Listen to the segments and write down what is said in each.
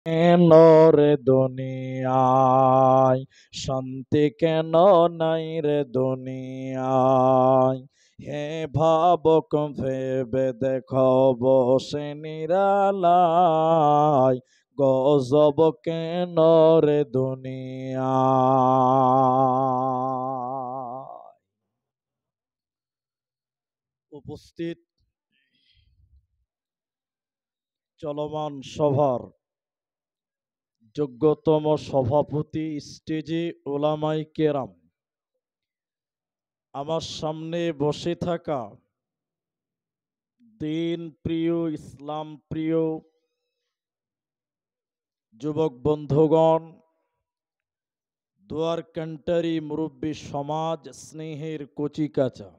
কেন রে দুনিয়ায়, শান্তি কেন নাই রে দুনিয়ায়? হে ভাবক ভেবে দেখো বসে নিরালায়, গজব কেন রে দুনিয়ায়? উপস্থিত চলমান সভার যোগ্যতম সভাপতি, স্টেজে ওলামায়ে কেরাম, আমার সামনে বসে থাকা দিন প্রিয়, ইসলাম প্রিয় যুবক বন্ধুগণ, দুয়ার কান্টারি মুরব্বী সমাজ, স্নেহের কচিকাঁচা,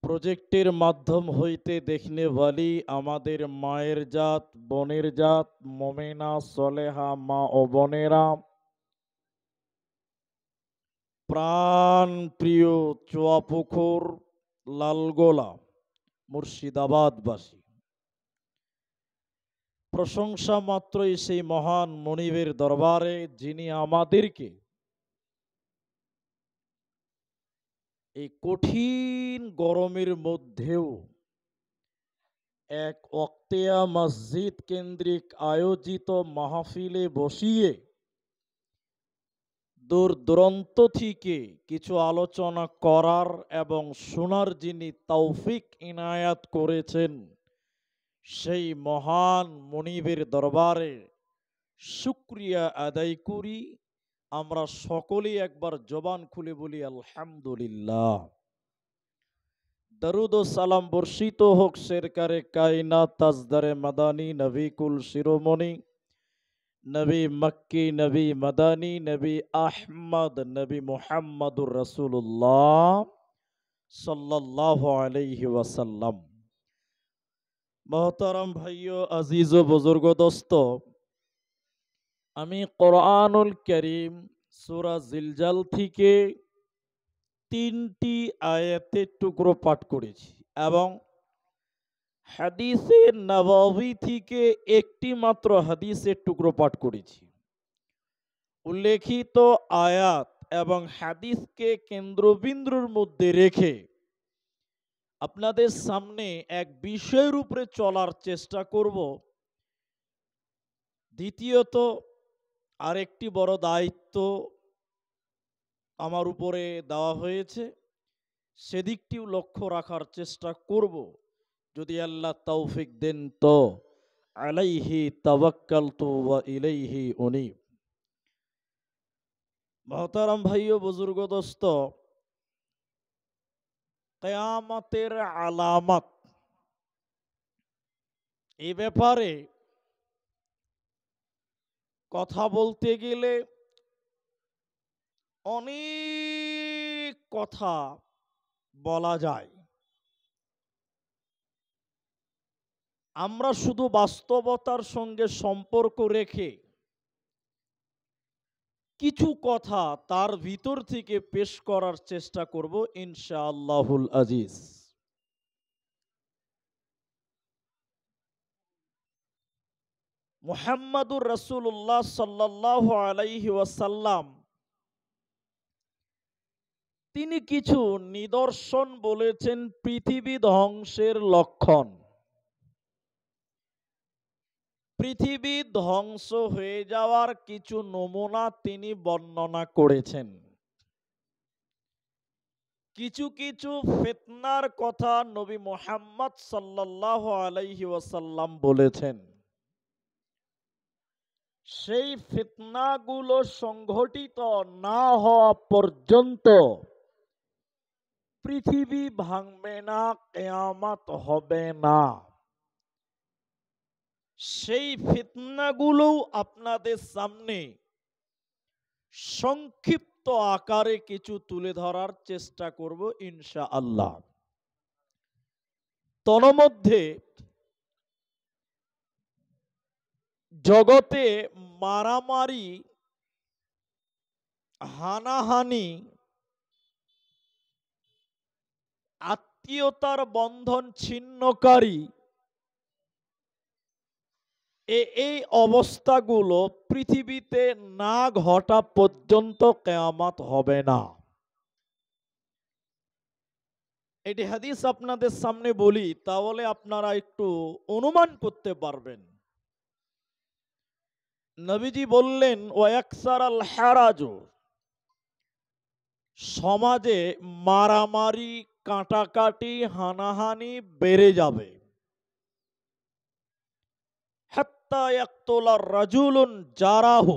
প্রজেক্টের মাধ্যম হইতে দেখনে ভালি আমাদের মায়ের জাত, বোনের জাত, মোমেনা সলেহা মা ও বোনেরা, প্রাণ প্রিয় চুয়াপুকুর, লালগোলা, মুর্শিদাবাদবাসী, প্রশংসা মাত্রই সেই মহান মনিবের দরবারে, যিনি আমাদেরকে এই কঠিন গরমের মধ্যেও এক ওয়াক্তিয়া মসজিদ কেন্দ্রিক আয়োজিত মাহফিলে বসিয়ে দূর দূরান্ত থেকে কিছু আলোচনা করার এবং শোনার যিনি তৌফিক ইনায়াত করেছেন, সেই মহান মনিবের দরবারে শুকরিয়া আদায় করি। আমরা সকলেই একবার জবান খুলে বলি আলহামদুলিল্লাহ। দরুদ ও সালাম বর্ষিত হোক সরকারে কায়নাত তাজদারে মাদানী, নবী কুল শিরোমণি, নবী মক্কি, নবী মাদানী, নবী আহমদ, নবী মুহাম্মদুর রাসূলুল্লাহ সাল্লাল্লাহু আলাইহি ওয়াসাল্লাম। মোহতারাম ভাইও, আজিজ ও বুজুর্গ দোস্ত, আমি কোরআনুল কারীম সূরা জিলজাল থেকে 3টি আয়াতের টুকরো পাঠ করেছি এবং হাদিসে নববী থেকে একটি মাত্র হাদিসের টুকরো পাঠ করেছি। উল্লেখিত আয়াত এবং হাদিসকে কেন্দ্রবিন্দুর মধ্যে রেখে আপনাদের সামনে এক বিষয়ের উপরে চলার চেষ্টা করব। দ্বিতীয়ত, আরেকটি বড় দায়িত্ব আমার উপরে দেওয়া হয়েছে, সেদিকটিও লক্ষ্য রাখার চেষ্টা করব। যদি আল্লাহ তৌফিক দেন তো আলাইহি তাওয়াক্কালতু ওয়া ইলাইহি উনীব। মোহতারাম ভাই ও বুজুর্গ দোস্ত, কিয়ামতের আলামত, এই ব্যাপারে কথা বলতে গেলে অনেক কথা বলা যায়। আমরা শুধু বাস্তবতার সঙ্গে সম্পর্ক রেখে কিছু কথা তার ভিতর থেকে পেশ করার চেষ্টা করব ইনশাআল্লাহুল আজিজ। মুহাম্মাদুর রাসূলুল্লাহ সাল্লাল্লাহু আলাইহি ওয়াসাল্লাম তিনি কিছু নিদর্শন বলেছেন পৃথিবী ধ্বংসের লক্ষণ। পৃথিবী ধ্বংস হয়ে যাওয়ার কিছু নমুনা তিনি বর্ণনা করেছেন। কিছু কিছু ফিতনার কথা নবী মুহাম্মদ সাল্লাল্লাহু আলাইহি ওয়াসাল্লাম বলেছেন। সেই ফিতনাগুলো সংঘটিত না হওয়া পর্যন্ত পৃথিবী ভাঙবে না, কিয়ামত হবে না। সেই ফিতনাগুলো আপনাদের সামনে সংক্ষিপ্ত আকারে কিছু তুলে ধরার চেষ্টা করব ইনশাআল্লাহ। তন্মধ্যে জগতে মারামারি, হানাহানি, আত্মীয়তার বন্ধন ছিন্নকারী এই অবস্থাগুলো পৃথিবীতে না ঘটা পর্যন্ত কিয়ামত হবে না। এটি হাদিস আপনাদের সামনে বলি, তাহলে আপনারা একটু অনুমান করতে পারবেন। নবীজি বললেন ওয়াকসার আল হারাজু, সমাজে মারামারি, কাটাকাটি, হানাহানি বেড়ে যাবে। হাত্তা ইয়াকতুলা রাজুলুন জারাহু,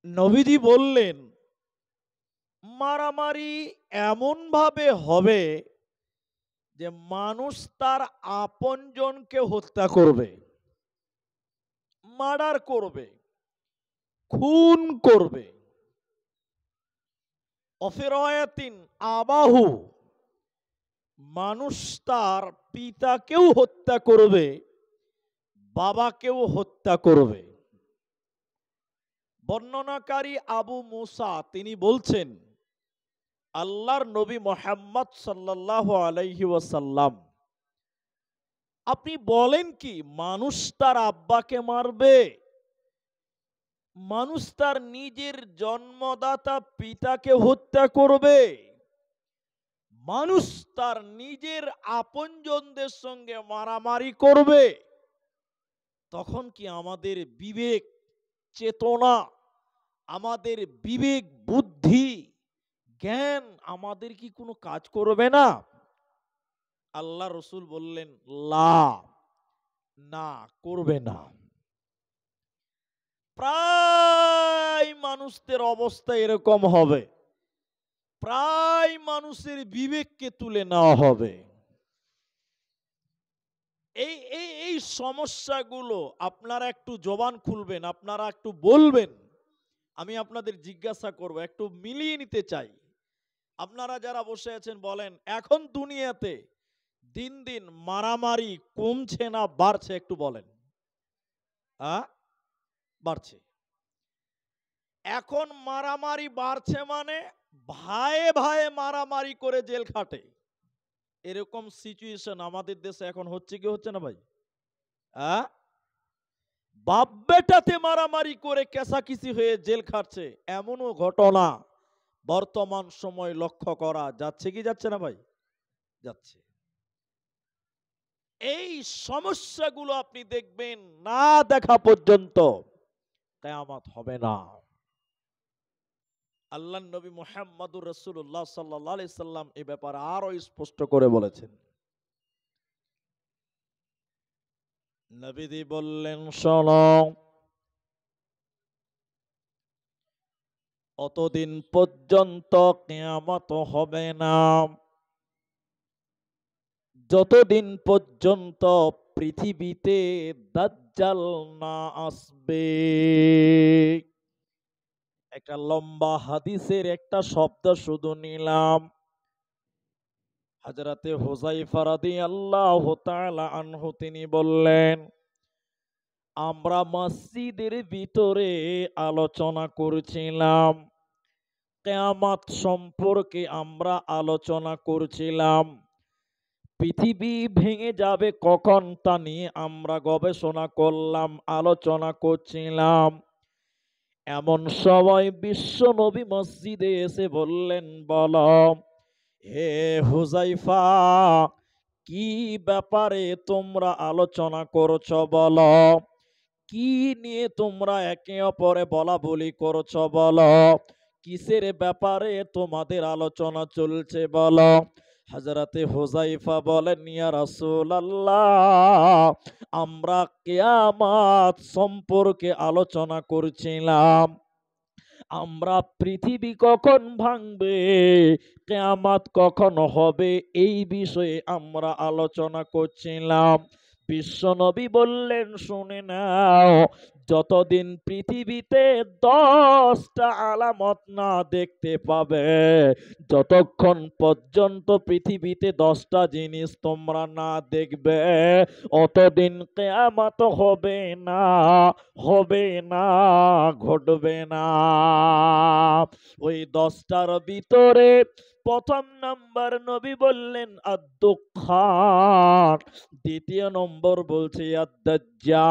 নবীজি বললেন মারামারি এমন ভাবে হবে যে মানুষ তার আপনজনকে হত্যা করবে, মার্ডার করবে, খুন করবে। অফিরায়াতিন আবাহু, মানুষ তার পিতাকেও হত্যা করবে, বাবাকেও হত্যা করবে। বর্ণনাকারী আবু মুসা তিনি বলছেন, আল্লাহর নবী মুহাম্মদ সাল্লাল্লাহু আলাইহি ওয়াসাল্লাম, আপনি বলেন কি মানুষ তার আব্বাকে মারবে? মানুষ তার নিজের জন্মদাতা পিতাকে হত্যা করবে? মানুষ তার নিজের আপনজনদের সঙ্গে মারামারি করবে? তখন কি আমাদের বিবেক, চেতনা, আমাদের বিবেক, বুদ্ধি, জ্ঞান আমাদের কি কোনো কাজ করবে না? আল্লাহ রসুল বললেন লা, না, করবে না। প্রায় মানুষদের অবস্থা এরকম হবে, প্রায় মানুষের বিবেককে তুলে নেওয়া হবে। এই এই এই সমস্যাগুলো আপনারা একটু জবান খুলবেন, আপনারা একটু বলবেন, আমি আপনাদের জিজ্ঞাসা করব, একটু মিলিয়ে নিতে চাই। আপনারা যারা বসে আছেন বলেন, এখন দুনিয়াতে দিন দিন মারামারি কমছে না বাড়ছে? একটু বলেন। বাড়ছে। এখন মারামারি বাড়ছে মানে ভাইয়ে ভাইয়ে মারামারি করে জেল খাটে, এরকম সিচুয়েশন আমাদের দেশে এখন হচ্ছে কি হচ্ছে না ভাই? বাপ বেটাতে মারামারি করে কেসাকিসি হয়ে জেল খাটছে, এমনও ঘটনা বর্তমান সময় লক্ষ্য করা যাচ্ছে কি যাচ্ছে না ভাই? যাচ্ছে। এই সমস্যাগুলো আপনি দেখবেন না দেখা পর্যন্ত কিয়ামত হবে না। আল্লাহর নবী মুহাম্মদুর রাসূলুল্লাহ সাল্লাল্লাহু আলাইহি সাল্লাম এই ব্যাপারে আরো স্পষ্ট করে বলেছেন। নবীজি বললেন, শোনো, অতদিন পর্যন্ত কিয়ামত হবে না যতদিন পর্যন্ত পৃথিবীতে দাজ্জাল না আসবে। একটা লম্বা হাদিসের একটা শব্দ শুধু নিলাম। হযরতে হুযায়ফা রাদিয়াল্লাহু তাআলা আনহু তিনি বললেন, আমরা মসজিদের ভিতরে আলোচনা করছিলাম, কিয়ামত সম্পর্কে আমরা আলোচনা করছিলাম, পৃথিবী ভেঙে যাবে কখন তা নিয়ে আমরা গবেষণা করলাম, আলোচনা করছিলাম। এমন সময় বিশ্ব নবী মসজিদে এসে বললেন, বলো হে হুযায়ফা, কি ব্যাপারে তোমরা আলোচনা করছো? বলো, কি নিয়ে তোমরা একে অপরে বলা বলি করছো? বলো, কিসের ব্যাপারে তোমাদের আলোচনা চলছে? বলো। হযরতে হুযায়ফা বলেন, ইয়া রাসূলুল্লাহ, আমরা কিয়ামত সম্পর্কে আলোচনা করছিলাম। আমরা পৃথিবী কখন ভাঙবে, কিয়ামত কখন হবে, এই বিষয়ে আমরা আলোচনা করছিলাম। বিশ্বনবী বললেন, শুনে নাও, যতদিন পৃথিবীতে 10টা আলামত না দেখতে পাবে, যতক্ষণ পর্যন্ত পৃথিবীতে 10টা জিনিস তোমরা না দেখবে, অতদিন কিয়ামত হবে না, হবে না, ঘটবে না। ওই 10টার ভিতরে প্রথম নাম্বার নবী বললেন আদ-দুখান, দ্বিতীয় নম্বর বলছে আদ-দাজ্জাল।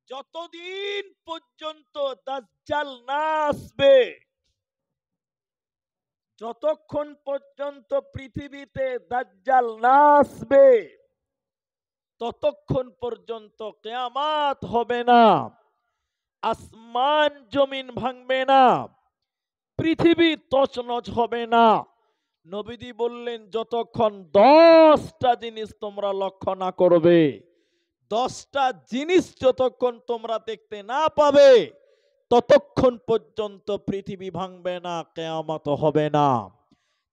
যতদিন পর্যন্ত দাজ্জাল না আসবে, যতক্ষণ পর্যন্ত পৃথিবীতে দাজ্জাল না আসবে, ততক্ষণ পর্যন্ত কিয়ামত হবে না, আসমান জমিন ভাঙবে না, পৃথিবী তছনছ হবে না। নবীজি বললেন যতক্ষণ 10টা জিনিস তোমরা লক্ষ্য না করবে, 10টা জিনিস যতক্ষণ তোমরা দেখতে না পাবে, ততক্ষণ পর্যন্ত পৃথিবী ভাঙবে না, কিয়ামত হবে না।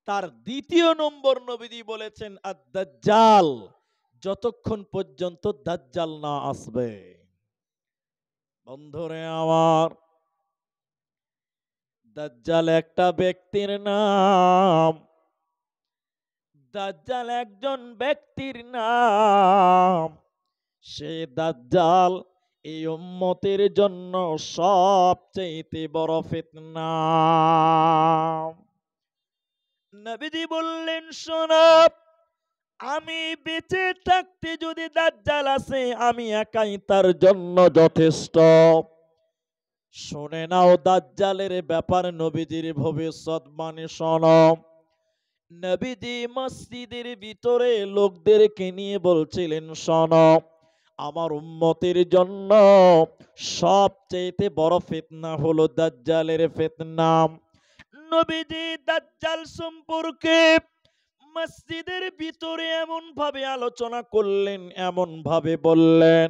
তার দ্বিতীয় নম্বর নবীজি বলেছেন আদ-দাজ্জাল, যতক্ষণ পর্যন্ত দাজ্জাল না আসবে। বন্ধুরে আমার, দাজ্জাল একটা ব্যক্তির নাম, দাজ্জাল একজন ব্যক্তির নাম। সে দাজ্জাল এই উম্মতের জন্য সবচেয়ে বড় ফিতনা। নবীজি বললেন, শোনো, আমি বেঁচে থাকতে যদি দাজ্জাল আসে, আমি একাই তার জন্য যথেষ্ট। শুনে নাও দাজ্জালের ব্যাপার, নবীজির ভবিষ্যৎবাণী শোনো। নবীজি মসজিদের ভিতরে লোকদেরকে নিয়ে বলছিলেন, শোনো, আমার উম্মতের জন্য সবচেয়ে বড় ফিতনা হলো দাজ্জালের ফিতনা। নবীজি দাজ্জাল সম্পর্কে মসজিদের ভিতরে এমন ভাবে আলোচনা করলেন, এমন ভাবে বললেন,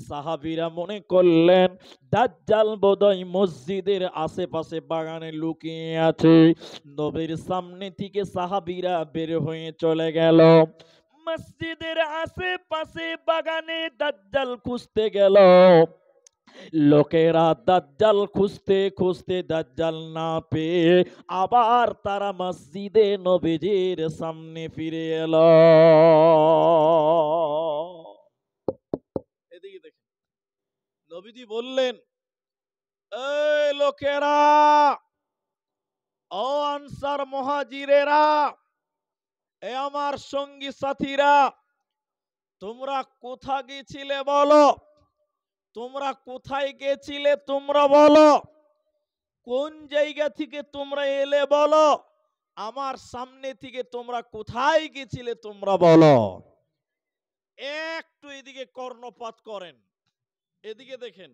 সাহাবীরা মনে করলেন দাজ্জাল বোধহয় মসজিদের আশেপাশে বাগানে লুকিয়ে আছে। নবীর সামনে থেকে সাহাবীরা বের হয়ে চলে গেল, মসজিদের আশেপাশে বাগানে দাজ্জাল খুঁজতে গেল। লোকেরা দাজ্জাল খুঁজতে খুঁজতে দাজ্জাল না পেয়ে আবার তারা মসজিদে নবীজির সামনে ফিরে এলো। এদিকে দেখেন, নবীজি বললেন, এই লোকেরা, ও আনসার মুহাজিরেরা, এ আমার সঙ্গী সাথীরা, তোমরা কোথা গেছিলে বলো? তোমরা কোথায় গেছিলে তোমরা বলো? কোন জায়গা থেকে তোমরা এলে বলো? আমার সামনে থেকে তোমরা কোথায় গেছিলে তোমরা বলো? একটু এদিকে কর্ণপাত করেন, এদিকে দেখেন।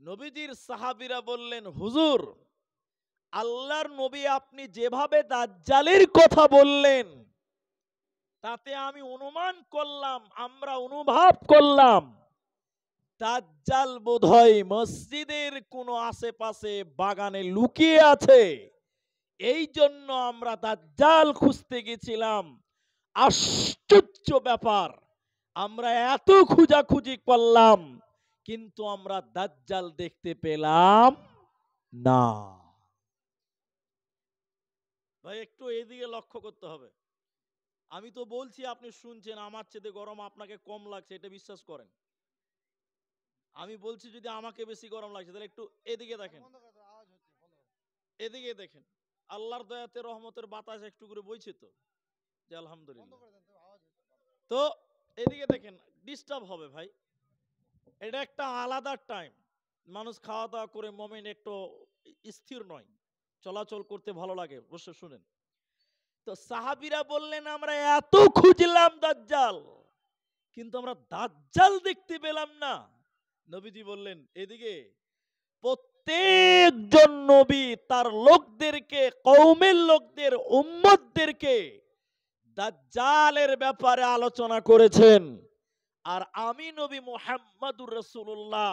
নবীজির সাহাবীরা বললেন, হুজুর, আল্লাহর নবী আপনি যেভাবে দাজ্জালের কথা বললেন, তাতে আমি অনুমান করলাম, আমরা অনুভব করলাম দাজ্জাল বোধহয় মসজিদের কোনো আশেপাশে বাগানে লুকিয়ে আছে। এই জন্য আমরা দাজ্জাল খুঁজতে গেছিলাম। আশ্চর্য ব্যাপার, আমরা এত খোঁজাখুঁজি করলাম, কিন্তু আমরা দাজ্জাল দেখতে পেলাম না। ভাই একটু এদিকে লক্ষ্য করতে হবে। আমি তো বলছি, আপনি শুনছেন, আমার চেয়ে গরম আপনাকে কম লাগছে, এটা বিশ্বাস করেন। আমি বলছি যদি আমাকে বেশি গরম লাগছে, তাহলে একটু এদিকে দেখেন, এদিকে দেখেন। আল্লাহর দয়াতে রহমতের বাতাস একটু করে বইছে তো, যে আলহামদুলিল্লাহ। তো এদিকে দেখেন, ডিস্টার্ব হবে ভাই, এটা একটা আলাদা টাইম। মানুষ খাওয়া দাওয়া করে মোমেন্ট একটু স্থির নয়, চলাচল করতে ভালো লাগে, অবশ্য শুনেন। তো সাহাবীরা বললেন, আমরা এত খুঁজলাম দাজ্জাল, কিন্তু আমরা দাজ্জাল দেখতে পেলাম না। নবীজি বললেন, এদিকে প্রত্যেকজন নবী তার লোকদেরকে, কওমের লোকদের, উম্মতদেরকে দাজ্জালের ব্যাপারে আলোচনা করেছেন। আর আমি নবী মুহাম্মদুর রাসূলুল্লাহ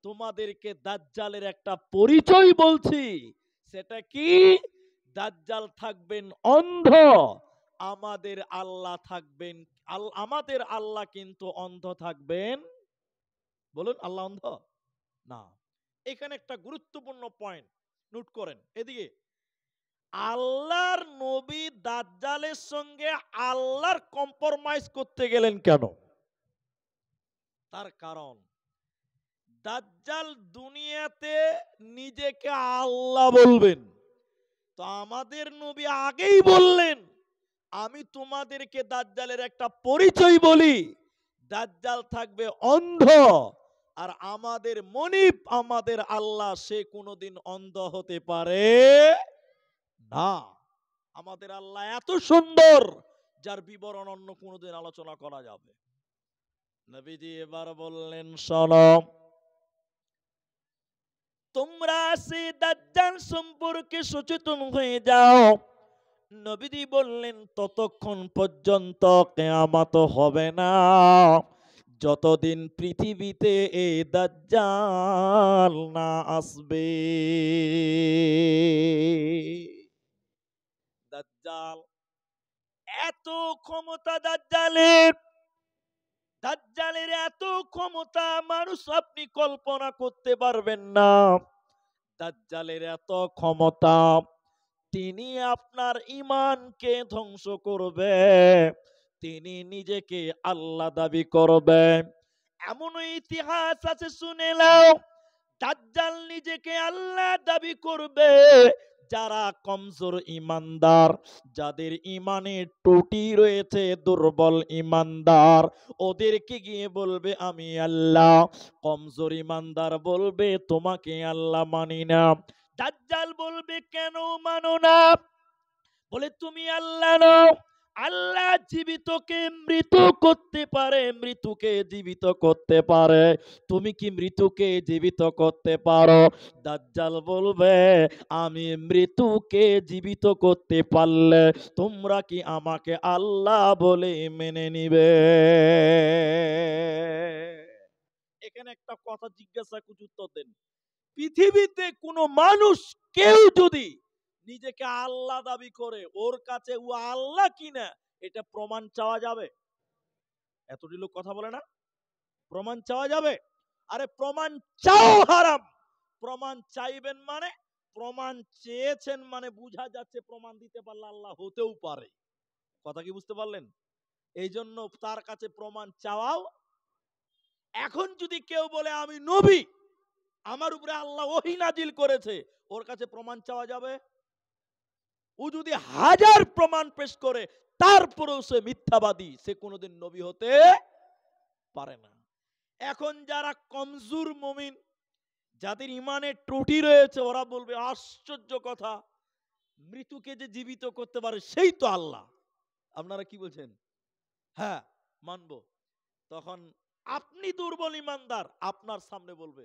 তোমাদেরকে দাজ্জালের একটা পরিচয় বলছি। সেটা কি? দাজ্জাল থাকবেন অন্ধ, আমাদের আল্লাহ থাকবেন, আমাদের আল্লাহ কিন্তু অন্ধ থাকবেন। বলুন, আল্লাহ অন্ধ না। এখানে একটা গুরুত্বপূর্ণ পয়েন্ট নোট করেন, এদিকে। আল্লাহর নবী দাজ্জালের সঙ্গে আল্লাহর কম্প্রোমাইজ করতে গেলেন কেন? তার কারণ, দাজ্জাল দুনিয়াতে নিজেকে আল্লাহ বলবেন। তো আমাদের নবী আগেই বললেন, আমি তোমাদেরকে দাজ্জালের একটা পরিচয় বলি, দাজ্জাল থাকবে অন্ধ, আর আমাদের মনিব, আমাদের আল্লাহ, সে কোনোদিন অন্ধ হতে পারে না। আমাদের আল্লাহ এত সুন্দর, যার বিবরণ অন্য কোনোদিন আলোচনা করা যাবে। নবীজি এবার বললেন, শোনো, তোমরা সে দাজ্জাল সম্পর্কে সচেতন হয়ে যাও। নবীজি বললেন, ততক্ষণ পর্যন্ত কিয়ামত হবে না যতদিন পৃথিবীতে এই দাজ্জাল না আসবে। দাজ্জাল এত ক্ষমতা, দাজ্জালের এত ক্ষমতা মানুষ আপনি কল্পনা করতে পারবেন না। দাজ্জালের এত ক্ষমতা, তিনি আপনার ঈমানকে ধ্বংস করবে, তিনি নিজেকে আল্লাহ দাবি করবে। এমন ইতিহাস আছে, শুনে নাও। দাজ্জাল নিজেকে আল্লাহ দাবি করবে, যারা কমজোর ঈমানদার, যাদের ঈমানে ত্রুটি রয়েছে, দুর্বল ঈমানদার, ওদেরকে গিয়ে বলবে আমি আল্লাহ। কমজোর ঈমানদার বলবে তোমাকে আল্লাহ মানি না। দাজ্জাল বলবে কেন মানো না? বলে তুমি আল্লাহ নও। আল্লাহ জীবিতকে মৃত করতে পারে, মৃত্যুকে জীবিত করতে পারে, তুমি কি মৃত্যুকে জীবিত করতে পারো? দাজ্জাল বলবে আমি মৃত্যুকে জীবিত করতে পারলে তোমরা কি আমাকে আল্লাহ বলে মেনে নিবে? এখানে একটা কথা জিজ্ঞাসা করে উত্তর দেন। পৃথিবীতে কোনো মানুষ কেউ যদি নিজেকে আল্লাহ দাবি করে, ওর কাছে ও আল্লাহ কিনা এটা প্রমাণ চাওয়া যাবে? এতটি লোক কথা বলে না, প্রমাণ চাওয়া যাবে? আরে প্রমাণ চাও হারাম। প্রমাণ চাইবেন মানে, প্রমাণ চেয়েছেন মানে বুঝা যাচ্ছে প্রমাণ দিতে পারলে আল্লাহ হতেও পারে। কথা কি বুঝতে পারলেন? এই জন্য তার কাছে প্রমাণ চাওয়াও। এখন যদি কেউ বলে আমি নবী, আমার উপরে আল্লাহ ওহী নাজিল করেছে, ওর কাছে প্রমাণ চাওয়া যাবে? ও যদি হাজার প্রমাণ পেশ করে তারপরেও সে মিথ্যাবাদী, সে কোনোদিন নবী হতে পারে না। এখন যারা কমজোর মুমিন, যাদের ইমানে ত্রুটি রয়েছে, ওরা বলবে আশ্চর্য কথা, মৃত্যুকে যে জীবিত করতে পারে সেই তো আল্লাহ। আপনারা কি বলছেন? হ্যাঁ, মানব। তখন আপনি দুর্বল ইমানদার, আপনার সামনে বলবে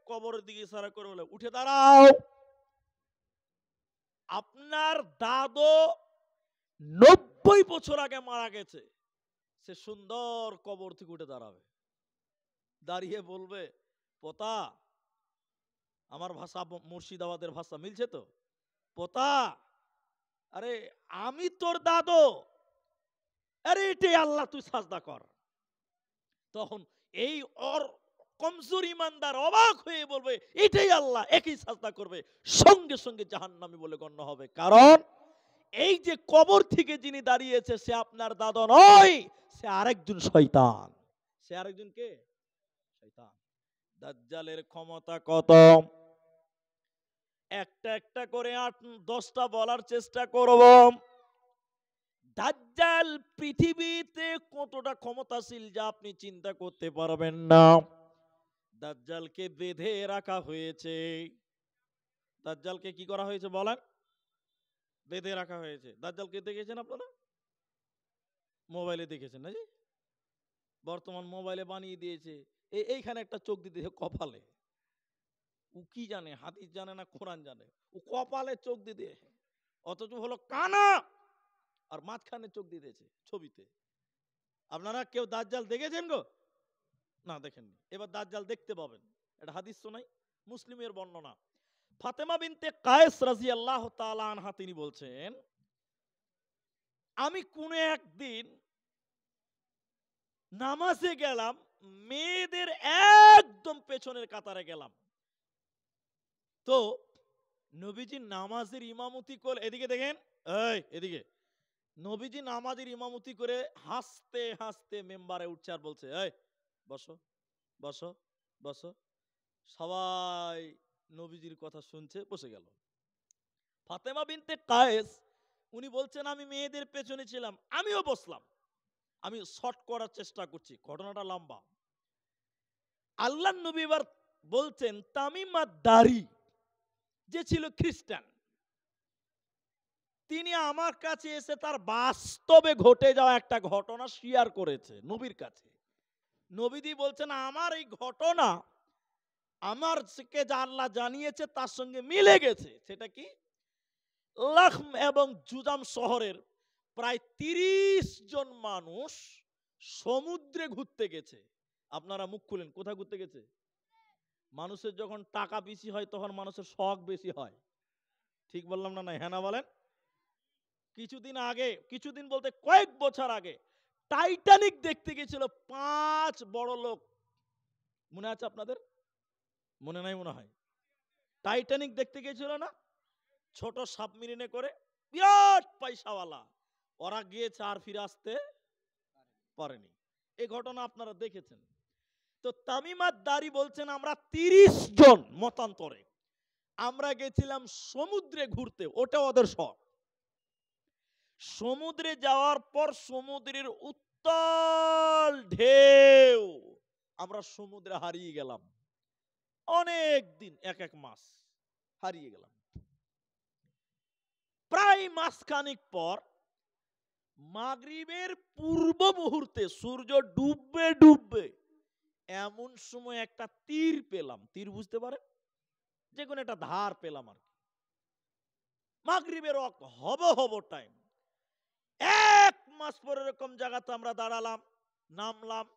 কবরের দিকে ইশারা করে বলে উঠে দাঁড়াও। আপনার দাদু 90 বছর আগে মারা গেছে, সে সুন্দর কবর থেকে উঠে দাঁড়াবে, দাঁড়িয়ে বলবে পোতা, আমার ভাষা মুর্শিদাবাদের ভাষা মিলছে তো, পোতা আরে আমি তোর দাদু, আরে এটাই আল্লাহ, তুই সাজদা কর। তখন এই ওর কমজোর ইমানদার অবাক হয়ে বলবে এটাই আল্লাহ, একই সাজদা করবে, সঙ্গে সঙ্গে জাহান্নামী বলে গণ্য হবে। কারণ এই যে কবর থেকে যিনি দাঁড়িয়েছে সে আপনার দাদু নয়, সে আরেকজন শয়তান। সে আরেকজন কে? শয়তান। দাজ্জালের ক্ষমতা কত? একটা একটা করে 8-10টা বলার চেষ্টা করব। দাজ্জাল পৃথিবীতে কতটা ক্ষমতাশীল যা আপনি চিন্তা করতে পারবেন না। দাজ্জালকে বেঁধে রাখা হয়েছে। দাজ্জালকে কি করা হয়েছে বলেন? বেঁধে রাখা হয়েছে। দাজ্জালকে দেখেছেন আপনারা? মোবাইলে দেখেছেন নাকি? বর্তমান মোবাইলে বানিয়ে দিয়েছে এইখানে একটা চোখ দিতে কপালে। ও কি জানে, হাদিস জানে না কোরআন জানে, ও কপালে চোখ দিয়ে, অথচ হলো কানা, আর মাঝখানে চোখ দিয়ে দিয়েছে ছবিতে। আপনারা কেউ দাজ্জাল দেখেছেন গো? না, দেখেননি। এবার দাজ্জাল দেখতে পাবেন। এটা হাদিস শোনাই, মুসলিমের বর্ণনা। ফাতেমা বিনতে কায়েস রাদিয়াল্লাহু তাআলা আনহা তিনি বলছেন, আমি কোন একদিন নামাজে গেলাম, মেয়েদের একদম পেছনের কাতারে গেলাম। তো নবীজি নামাজের ইমামতি করে, এদিকে দেখেন, এই এদিকে, নবীজি নামাজের ইমামতি করে হাসতে হাসতে মেম্বারে উঠছে আর বলছে এই বসো। বসো বসো। সবাই নবীজির কথা শুনছে, বসে গেল। ফাতেমা বিনতে কায়েস উনি বলছেন আমি মেয়েদের পেছনে ছিলাম, আমিও বসলাম। আমি শর্ট করার চেষ্টা করছি, ঘটনাটা লম্বা। আল্লাহ নবী এবার বলছেন তামিম আদ-দারি যে ছিল খ্রিস্টান, তিনি আমার কাছে এসে তার বাস্তবে ঘটে যাওয়া একটা ঘটনা শেয়ার করেছে নবীর কাছে। নবীজি বলছেন আমার এই ঘটনা আমার কে যা আল্লাহ জানিয়েছে তার সঙ্গে মিলে গেছে। সেটা কি? লাখম এবং জুজাম শহরের প্রায় ৩০ জন মানুষ সমুদ্রে ঘুরতে গেছে। আপনারা মুখ খুলেন, কোথায় ঘুরতে গেছে? মানুষের যখন টাকা বেশি হয় তখন মানুষের শখ বেশি হয়। ঠিক বললাম না? হ্যাঁ না বলেন। কিছুদিন বলতে কয়েক বছর আগে টাইটানিক দেখতে গেছিল ৫ বড় লোক। মনে আছে আপনাদের? মনে নাই মনে হয়। টাইটানিক দেখতে গেছিল না, ছোট সাবমেরিনে করে, বিরাট পয়সাওয়ালা। ওরা গিয়েছে আর ফিরে আসতে পারেনি। এই ঘটনা আপনারা দেখেছেন। তো তামিম আদ-দারি বলছেন আমরা ৩০ জন মতান্তরে আমরা গেছিলাম সমুদ্রে ঘুরতে, ওটা ওদের শখ। সমুদ্রে যাওয়ার পর সমুদ্রের উত্তাল ঢেউ, আমরা সমুদ্রে হারিয়ে গেলাম। অনেক দিন, এক মাস হারিয়ে গেলাম। প্রায় মাসখানেক পর মাগরিবের পূর্ব মুহূর্তে সূর্য ডুববে ডুববে এমন সময় একটা তীর পেলাম। তীর বুঝতে পারে? যে কোনো একটা ধার পেলাম আর কি। মাগরিবের হব টাইম। ১ মাস পর এরকম জায়গাতে আমরা দাঁড়ালাম, নামলাম।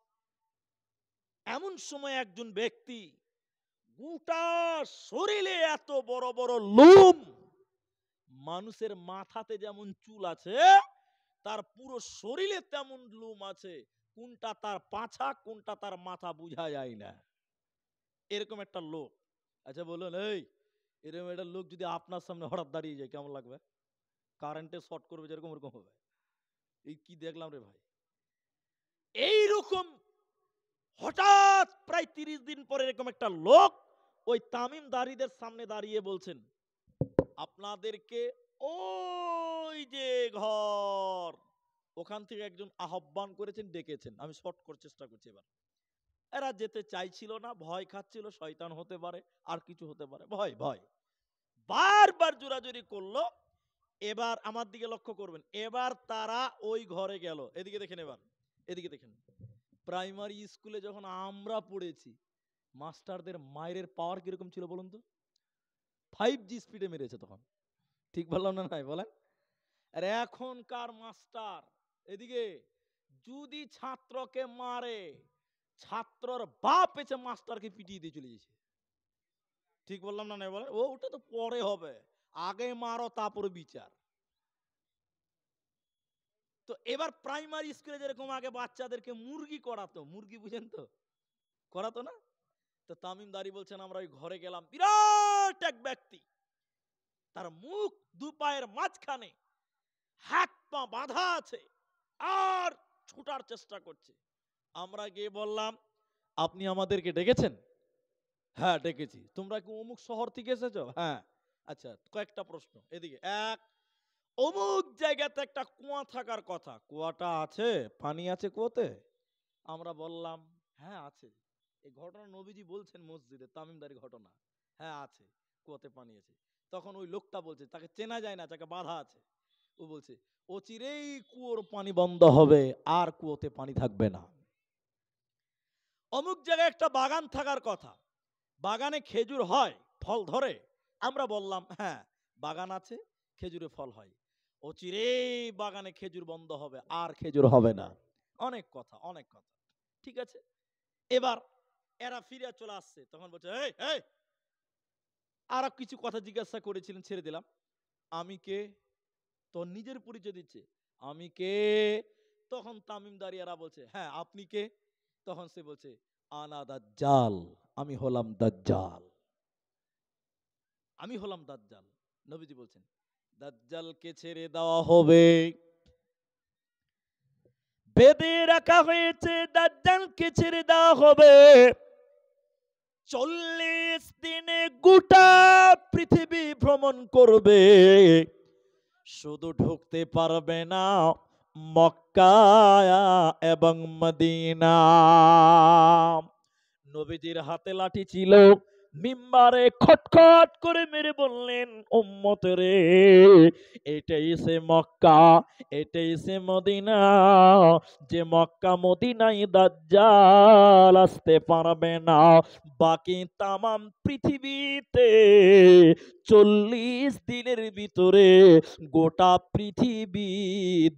এমন সময় একজন ব্যক্তি, গোটা শরীরে এত বড় বড় লোম, মানুষের মাথাতে যেমন চুল আছে তার পুরো শরীরে তেমন লোম আছে, কোনটা তার পাছা কোনটা তার মাথা বোঝা যায় না, এরকম একটা লোক। আচ্ছা বলুন, এরকম একটা লোক যদি আপনার সামনে হঠাৎ দাঁড়িয়ে যায় কেমন লাগবে? কারেন্টে শর্ট করবে যেরকম ওরকম হবে। এই কি দেখলাম রে ভাই। এইরকম হঠাৎ প্রায় ৩০ দিন পরে এরকম একটা লোক ওই তামিম দারিদের সামনে দাঁড়িয়ে বলছেন আপনাদেরকে ওই যে ঘর, ওখান থেকে একজন আহ্বান করেছেন, ডেকেছেন। আমি শর্ট করার চেষ্টা করছি। এবার এরা যেতে চাইছিল না, ভয় খাচ্ছিল, শয়তান হতে পারে আর কিছু হতে পারে, ভয় ভয় বারবার জোরাজুরি করলো। এবার আমার দিকে লক্ষ্য করবেন, এবার তারা ওই ঘরে গেল। এদিকে দেখেন, এবার এদিকে দেখেন। প্রাইমারি স্কুলে যখন আমরা পড়েছি মাস্টারদের মায়ের পাওয়ার কিরকম ছিল বলুন তো? 5G স্পিডে মেরেছে তখন। ঠিক বললাম না? নাই বলেন। আর এখনকার মাস্টার এদিকে যদি ছাত্রকে মারে, ছাত্রর বাপ এসে মাস্টারকে পিটিয়ে দিয়ে চলে যাচ্ছে। ঠিক বললাম না? নাই বলেন। ওটা তো পরে হবে, আগে মারো তারপরে বিচার। তো এবার প্রাইমারি স্কুলে যেরকম আগে বাচ্চাদেরকে মুরগি করাতো, মুরগি বুঝেন তো, করাতো না? তো তামিম দারি বলছেন আমরা ওই ঘরে গেলাম, বিরাট এক ব্যক্তি, তার মুখ দু পায়ের মাঝখানে, হাত পা বাঁধা আছে আর ছুটার চেষ্টা করছে। আমরা গিয়ে বললাম আপনি আমাদেরকে ডেকেছেন? হ্যাঁ ডেকেছি। তোমরা কি অমুক শহর থেকে এসেছো? হ্যাঁ। আচ্ছা কয়েকটা প্রশ্ন এদিকে। এক, অমুক জায়গাতে একটা কুয়া থাকার কথা, কুয়াটা আছে? পানি আছে কুয়াতে? আমরা বললাম হ্যাঁ আছে। এই ঘটনা নবীজি বলছেন মসজিদে, তামিমদারি ঘটনা। হ্যাঁ আছে, কুয়াতে পানি আছে। তখন ওই লোকটা বলছে, তাকে চেনা যায় না, তাকে বাধা আছে। ও বলছে অচিরেই কুয়োর পানি বন্ধ হবে, আর কুয়োতে পানি থাকবে না। অমুক জায়গায় একটা বাগান থাকার কথা, বাগানে খেজুর হয়, ফল ধরে? আমরা বললাম হ্যাঁ বাগান আছে, খেজুরে ফল হয়। অচিরেই বাগানে খেজুর বন্ধ হবে, আর খেজুর হবে না। অনেক কথা অনেক কথা। ঠিক আছে। এবার এরা ফিরে চলে আসছে, তখন বলছে এই এই, আর কিছু কথা জিজ্ঞাসা করেছিলেন, ছেড়ে দিলাম। আমি কে? তোর নিজের পরিচয় দিচ্ছে, আমি কে? তখন তামিম দারিয়ারা বলছে হ্যাঁ আপনি কে? তখন সে বলছে আনা দাজ্জাল, আমি হলাম দাজ্জাল, আমি হলাম দাজ্জাল। নবীজি বলছেন দাজ্জালকে ছেড়ে দেওয়া হবে, বেঁধে রাখা হয়েছে, দাজ্জালকে ছেড়ে দেওয়া হবে। 40 দিনে গোটা পৃথিবী ভ্রমণ করবে, শুধু ঢুকতে পারবে না মক্কা এবং মদিনা। নবীজির হাতে লাঠি ছিল, মিম্বারে খটখট করে মেরে বললেন, উম্মতেরে, এটাই সে মক্কা, এটাই সে মদিনা, যে মক্কা মদিনায় দাজ্জাল আসতে পারবে না। বাকি তামাম পৃথিবীতে 40 দিনের ভিতরে গোটা পৃথিবী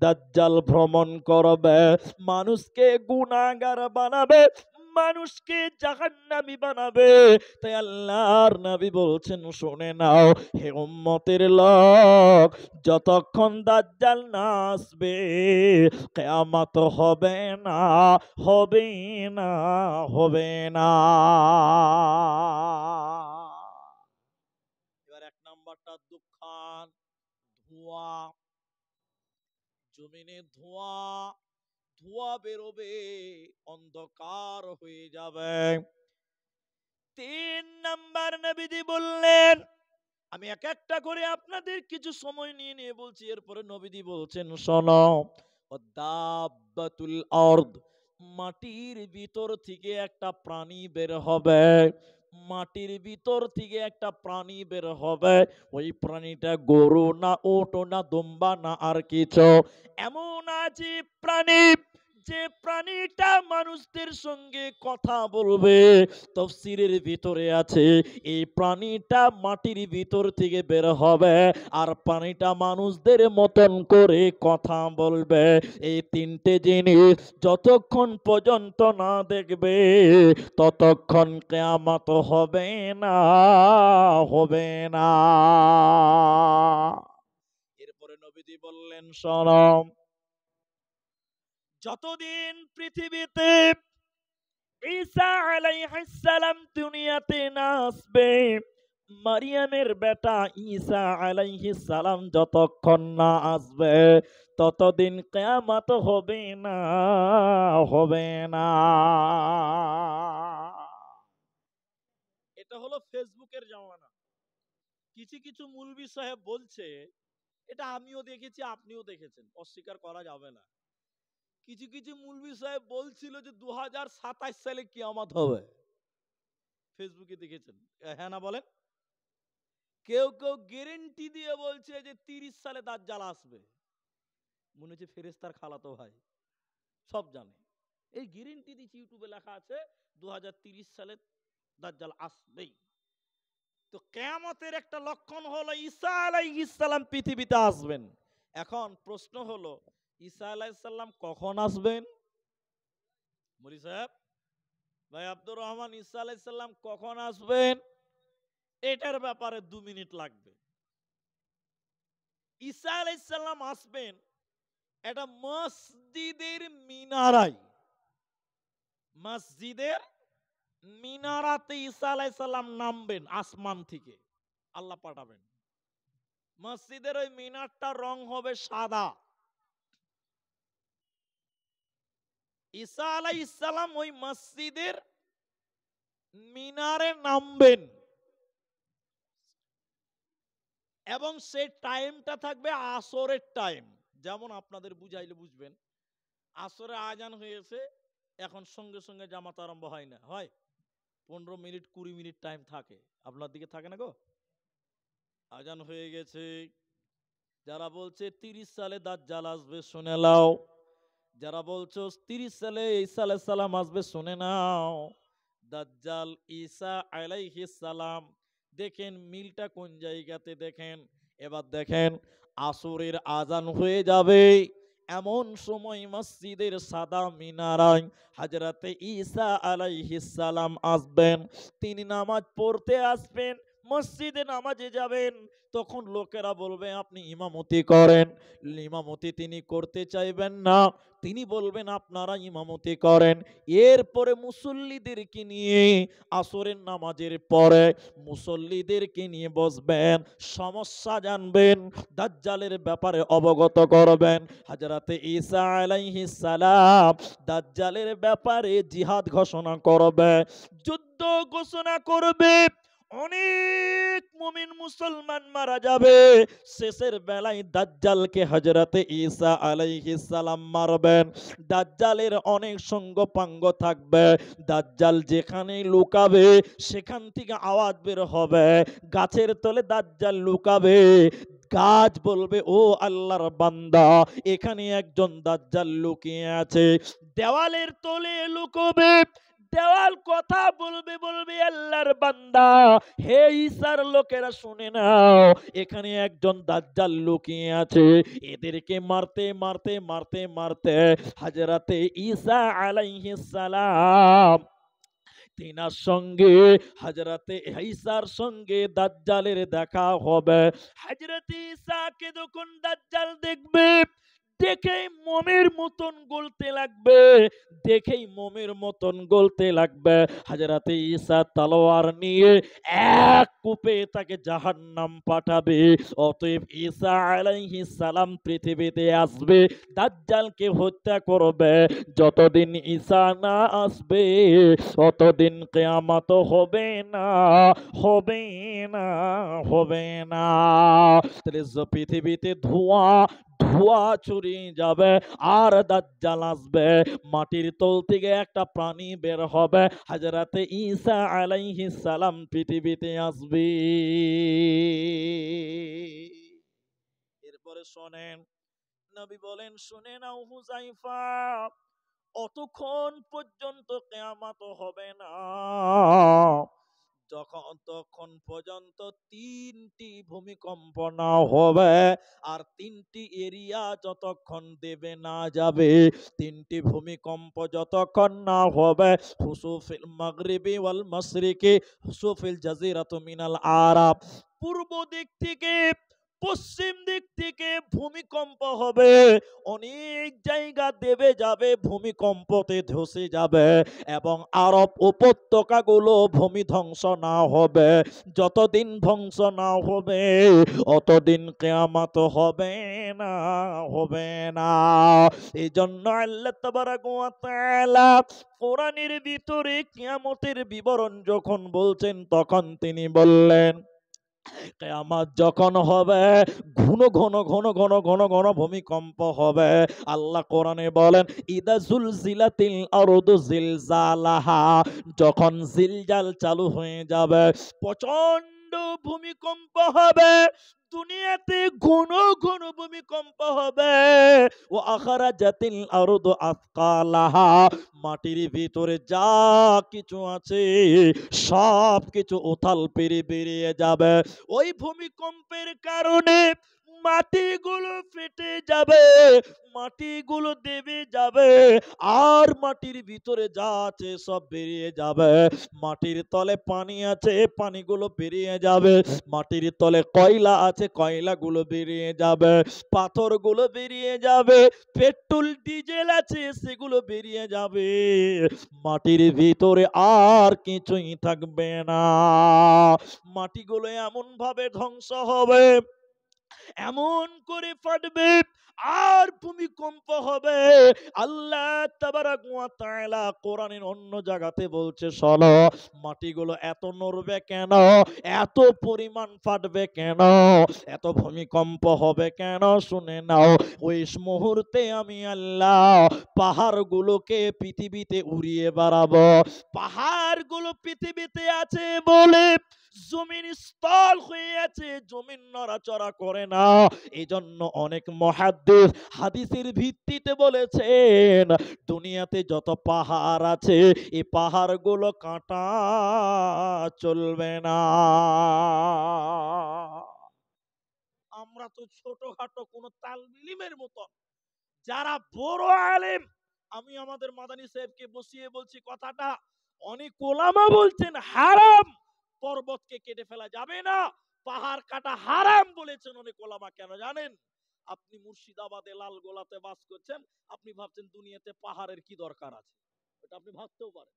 দাজ্জাল ভ্রমণ করবে, মানুষকে গুনাহগার বানাবে, মানুষকে জাহান্নামী বানাবে। তাই আল্লাহর নবী বলছেন, শুনে নাও হে উম্মতের লোক, যতক্ষণ দাজ্জাল না আসবে কিয়ামত হবে না, হবে না, হবে না। এবার 1 নাম্বারটা দুঃখান, ধোঁয়া, জমিনে ধোঁয়া, ধোঁয়া বেরোবে, অন্ধকার হয়ে যাবে। 3 নাম্বার নবীজি বললেন, আমি এক একটা করে আপনাদের কিছু সময় নিয়ে নিয়ে বলছি, এরপরে নবীজি বলছেন শোনো, দাব্বাতুল আরদ, মাটির ভিতর থেকে একটা প্রাণী বের হবে, মাটির ভিতর থেকে একটা প্রাণী বের হবে। ওই প্রাণীটা গরু না, ওট না, দুম্বা না, আর কিছু এমন আছে প্রাণী, যে প্রাণীটা মানুষদের সঙ্গে কথা বলবে। তাফসীরের ভিতরে আছে এই প্রাণীটা মাটির ভিতর থেকে বের হবে, আর প্রাণীটা মানুষদের মতন করে কথা বলবে। এই 3টে জিনিস যতক্ষণ পর্যন্ত না দেখবে ততক্ষণ কিয়ামত হবে না, হবে না। এরপরে নবীজি বললেন, শোনো, যতদিন পৃথিবীতে ঈসা আলাইহিস সালাম দুনিয়াতে না আসবে, মারিয়ামের বেটা ঈসা আলাইহিস সালাম যতক্ষণ না আসবে ততদিন কিয়ামত হবে না, হবে না। এটা হলো ফেসবুকের জামানা। কিছু কিছু মুলবি সাহেব বলছে, এটা আমিও দেখেছি, আপনিও দেখেছেন, অস্বীকার করা যাবে না। কিছু কিছু মুলবি সাহেব বলছিল যে 2027 সালে কিয়ামত হবে, ফেসবুকে দেখেছেন, হ্যাঁ না বলেন? কেউ কেউ গ্যারেন্টি দিয়ে বলছে যে 30 সালে দাজ্জাল আসবে। মনে হচ্ছে ফেরেশতার খালাতো ভাই, সব জানে। এই গ্যারেন্টি দিচ্ছি, ইউটিউবে লেখা আছে 2030 সালে দাজ্জাল আসবেই। তো কিয়ামতের একটা লক্ষণ হলো ঈসা আলাইহিস সালাম পৃথিবীতে আসবেন। এখন প্রশ্ন হলো, ঈসা আলাইহিস সালাম কখন আসবেন? মুরি সাহেব, ভাই আব্দুর রহমান, ঈসা আলাইহিস সালাম কখন আসবেন? এটার ব্যাপারে 2 মিনিট লাগবে। ঈসা আলাইহিস সালাম আসবেন এটা মসজিদের মিনারায়, মসজিদের মিনারাতে ঈসা আলাইহিস সালাম নামবেন, আসমান থেকে আল্লাহ পাঠাবেন। মসজিদের ওই মিনারটার রং হবে সাদা। ঈসা আলাইহিস সালাম ওই মসজিদের মিনারে নামবেন এবং সেই টাইমটা থাকবে আসরের টাইম। যেমন আপনাদের বুঝাইলে বুঝবেন, আসরে আজান হয়েছে, এখন সঙ্গে সঙ্গে জামাত আরম্ভ হয় না, হয় 15 মিনিট 20 মিনিট টাইম থাকে। আপনার দিকে থাকে না গো? আজান হয়ে গেছে, যারা বলছে 30 সালে দাজ্জাল আসবে শুনে নাও, যারা বলছো 30 সালে ঈসা আলাইহিস সালাম আসবে শুনে নাও। দাজ্জাল ঈসা আলাইহিস সালাম, দেখেন মিলটা কোন জায়গাতে, দেখেন এবার দেখেন, আসরের আজান হয়ে যাবে এমন সময় মসজিদের সাদা মিনারায় হযরতে ঈসা আলাইহিস সালাম আসবেন। তিনি নামাজ পড়তে আসবেন, মসজিদে নামাজে যাবেন, তখন লোকেরা বলবে আপনি ইমামতি করেন। ইমামতি তিনি করতে চাইবেন না, তিনি বলবেন আপনারা ইমামতি করেন। এরপরে মুসল্লিদেরকে নিয়ে আসরের নামাজের পরে মুসল্লিদেরকে নিয়ে বসবেন, সমস্যা জানবেন, দাজ্জালের ব্যাপারে অবগত করবেন। হযরতে ঈসা আলাইহিস সালাম দাজ্জালের ব্যাপারে জিহাদ ঘোষণা করবে, যুদ্ধ ঘোষণা করবে। অনেক মুমিন মুসলমান মারা যাবে, শেষের বেলায় দাজ্জালকে হযরতে ঈসা আলাইহিস সালাম মারবেন। দাজ্জালের অনেক সঙ্গপাঙ্গ থাকবে, দাজ্জাল যেখানে লুকাবে সেখান থেকে আওয়াজ বের হবে, গাছের তলে দাজ্জাল লুকাবে। গাছ বলবে ও আল্লাহর বান্দা, এখানে একজন দাজ্জাল লুকিয়ে আছে। দেওয়ালের তলে লুকোবে, দেওয়াল কথা বলবে, বলবে আল্লাহর বান্দা, হে ঈসার লোকেরা শুনে নাও, এখানে একজন দাজ্জাল লুকিয়ে আছে। এদেরকে মারতে মারতে মারতে মারতে হযরতে ঈসা আলাইহিস সালাম তিনার সঙ্গে হযরতে ঈসার সঙ্গে দাজ্জালের দেখা হবে। হযরতে ঈসাকে যখন দাজ্জাল দেখবে, দেখেই মোমের মতন গলতে লাগবে, দেখেই মোমের মতন গলতে লাগবে। হযরতে ঈসা তলোয়ার নিয়ে এক কূপে তাকে জাহান্নাম পাঠাবে। অতএব ঈসা আলাইহিস সালাম পৃথিবীতে আসবে, দাজ্জালকে হত্যা করবে। যতদিন ঈসা না আসবে ততদিন কিয়ামত হবে না, হবে না, হবে না। তাহলে পৃথিবীতে ধোঁয়া ধোঁয়া ছড়িয়ে যাবে, আর দাজ্জাল আসবে। মাটির তল থেকে একটা প্রাণী বের হবে, হযরতে ঈসা আলাইহিস সালাম পৃথিবীতে আসবে। এরপরে শোনেন, নবী বলেন, শুনে নাও হুযায়ফা, অতক্ষণ পর্যন্ত কিয়ামত হবে না ততক্ষণ পর্যন্ত 3টি ভূমিকম্প না হবে, আর 3টি এরিয়া যতক্ষণ দেবে না যাবে, 3টি ভূমিকম্প যতক্ষণ না হবে, হুসুফিল মাগরিবি ওয়াল মাশরিকি হুসুফিল জাজিরাতু মিনাল আরাব, পূর্ব দিক থেকে পশ্চিম দিক থেকে ভূমিকম্প হবে। অনেক জায়গা দেবে যাবে, ভূমিকম্পতে ধসে যাবে, এবং আরব উপত্যকাগুলো ভূমি ধ্বংস না হবে। যতদিন ধ্বংস না হবে অতদিন কিয়ামত হবে না, হবে না। এই জন্য আল্লাহ তাবারাক ওয়া তাআলা কোরআনের ভিতরে কিয়ামতের বিবরণ যখন বলছেন, তখন তিনি বললেন কিয়ামত যখন হবে ঘন ঘন ঘন ঘন ঘন ঘন ভূমিকম্প হবে। আল্লাহ কোরআনে বলেন, ইদা জুলজিলাতিল আরদু জিলজালাহা, যখন জিলজাল চালু হয়ে যাবে, প্রচন্ড ভূমিকম্প হবে। দুনিয়াতে ঘন ঘন ভূমিকম্প হবে। ও আখরাজাতিল আরদু আথকালাহা, মাটির ভিতরে যা কিছু আছে সব কিছু উথাল বেরিয়ে যাবে। ওই ভূমিকম্পের কারণে মাটিগুলো ফেটে যাবে, মাটিগুলো দেবে যাবে, আর মাটির ভিতরে যা আছে সব বেরিয়ে যাবে। মাটির তলে পানি আছে, পানিগুলো বেরিয়ে যাবে। মাটির তলে কয়লা আছে, কয়লাগুলো বেরিয়ে যাবে। পাথরগুলো বেরিয়ে যাবে। পেট্রোল ডিজেল আছে, সেগুলো বেরিয়ে যাবে। মাটির ভিতরে আর কিছুই থাকবে না। মাটিগুলো এমন ভাবে ধ্বংস হবে, এমন করে ফাটবে, আর ভূমিকম্প হবে। আল্লাহ তাবারাক ওয়া তাআলা কোরআনের অন্য জায়গাতে বলছে, শোনো, মাটিগুলো এত নড়বে কেন, এত পরিমাণ ফাটবে কেন, এত ভূমিকম্প হবে কেন, শুনে নাও। ওই মুহূর্তে আমি আল্লাহ পাহাড়গুলোকে পৃথিবীতে উড়িয়ে বেড়াবো। পাহাড়গুলো পৃথিবীতে আছে বলে জমিন স্থল হয়ে আছে, জমিন নড়াচড়া করে না। এই জন্য অনেক মুহাদ্দিস হাদিসের ভিত্তিতে বলেছেন, দুনিয়াতে যত পাহাড় আছে এই পাহাড়গুলো কাঁটা চলবে না। আমরা তো ছোটখাটো কোন তালবিলিমের মতো, যারা বড় আলেম, আমি আমাদের মাদানী সাহেবকে বসিয়ে বলছি কথাটা, অনেক ওলামা বলছেন হারাম, পর্বতকে কেটে ফেলা যাবে না, পাহাড় কাটা হারাম বলেছেন অনেক ওলামা। কেন জানেন? আপনি মুর্শিদাবাদে লালগোলাতে বাস করছেন, আপনি ভাবছেন দুনিয়াতে পাহাড়ের কি দরকার আছে। এটা আপনি ভাবতেও পারেন